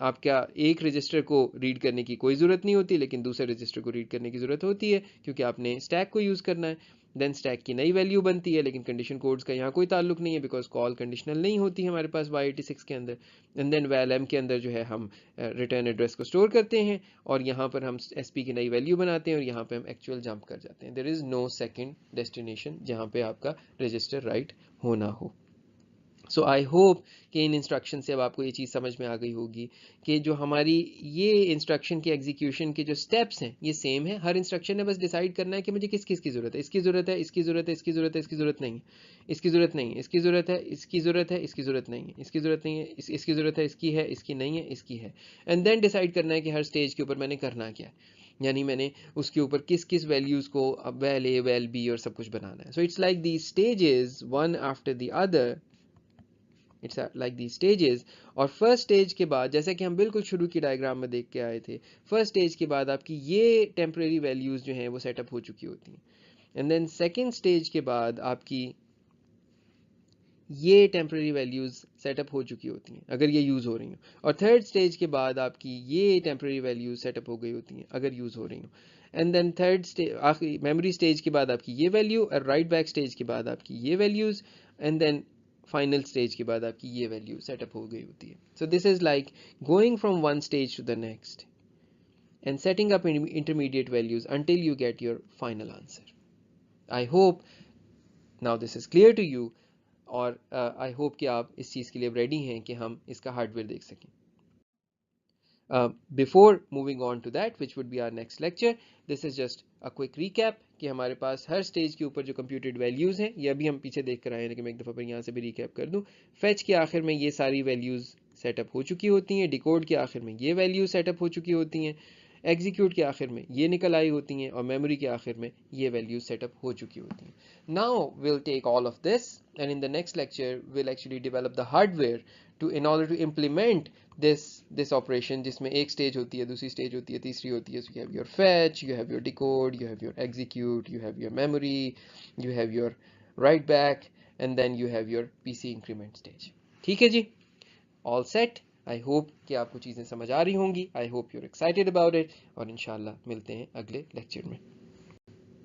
आपका एक रजिस्टर को रीड करने की कोई ज़रूरत नहीं होती, लेकिन दूसरे रजिस्टर को रीड करने की ज़रूरत होती है क्योंकि आपने स्टैक को यूज़ करना है। देन स्टैक की नई वैल्यू बनती है, लेकिन कंडीशन कोड्स का यहाँ कोई ताल्लुक नहीं है बिकॉज कॉल कंडीशनल नहीं होती है हमारे पास y86 के अंदर। एंड देन वैल एम के अंदर जो है हम रिटर्न एड्रेस को स्टोर करते हैं और यहाँ पर हम एसपी की नई वैल्यू बनाते हैं और यहाँ पे हम एक्चुअल जंप कर जाते हैं। There is no second destination जहाँ पे आपका रजिस्टर राइट होना हो। सो आई होप कि इन इंस्ट्रक्शन से अब आपको ये चीज़ समझ में आ गई होगी कि जो हमारी ये इंस्ट्रक्शन के एग्जीक्यूशन के जो स्टेप्स हैं ये सेम है। हर इंस्ट्रक्शन ने बस डिसाइड करना है कि मुझे किस किस की ज़रूरत है, इसकी ज़रूरत है, इसकी ज़रूरत है, इसकी ज़रूरत है, इसकी ज़रूरत नहीं है, इसकी ज़रूरत नहीं है, इसकी ज़रूरत है, इसकी ज़रूरत है, इसकी ज़रूरत नहीं है, इसकी ज़रूरत नहीं है, इसकी ज़रूरत है, इसकी है, इसकी नहीं है, इसकी है। एंड देन डिसाइड करना है कि हर स्टेज के ऊपर मैंने करना क्या है, यानी मैंने उसके ऊपर किस किस वैल्यूज़ को वैल ए वैल बी और सब कुछ बनाना है। So it's like the stages one after the other, it's like the stages. और फर्स्ट स्टेज के बाद, जैसे कि हम बिल्कुल शुरू की डायग्राम में देख के आए थे, फर्स्ट स्टेज के बाद आपकी ये टेम्परेरी वैल्यूज जो हैं वो सेटअप हो चुकी होती हैं। एंड देन सेकेंड स्टेज के बाद आपकी ये टेम्परेरी वैल्यूज सेटअप हो चुकी होती हैं अगर ये यूज़ हो रही हो, और थर्ड स्टेज के बाद आपकी ये टेम्परेरी वैल्यूज सेटअप हो गई होती हैं अगर यूज़ हो रही हो। एंड देन थर्ड स्टेज, आखिरी मेमोरी स्टेज के बाद आपकी ये वैल्यू, और राइट बैक स्टेज के बाद आपकी ये values, and then final stage के बाद आपकी ये वैल्यू सेटअप हो गई होती है। So this is like going from one stage to the next and setting up intermediate values until you get your final answer. I hope now this is clear to you, और आई होप कि आप इस चीज़ के लिए रेडी हैं कि हम इसका हार्डवेयर देख सकें। Before moving on to that which would be our next lecture, this is just a quick recap कि हमारे पास हर स्टेज के ऊपर जो कंप्यूटेड वैल्यूज़ हैं, ये अभी हम पीछे देख कर आए हैं, लेकिन मैं एक दफ़ा पर यहाँ से भी रिकैप कर दूँ। फैच के आखिर में ये सारी वैल्यूज़ सेटअप हो चुकी होती हैं, डिकोड के आखिर में ये वैल्यूज सेटअप हो चुकी होती हैं, एग्जीक्यूट के आखिर में ये निकल आई होती हैं, और मेमोरी के आखिर में ये वैल्यूज सेटअप हो चुकी होती हैं। Now will take all of this and in the next lecture will actually develop the hardware to in order to implement this operation, जिसमें एक स्टेज होती है, दूसरी स्टेज होती है, तीसरी होती है। So you have your fetch, you have your decode, you have your execute, you have your memory, you have your write back, and then you have your PC increment stage. ठीक है जी, all set. आई होप कि आपको चीज़ें समझ आ रही होंगी, I hope you're excited about it, और इंशाल्लाह मिलते हैं अगले लेक्चर में।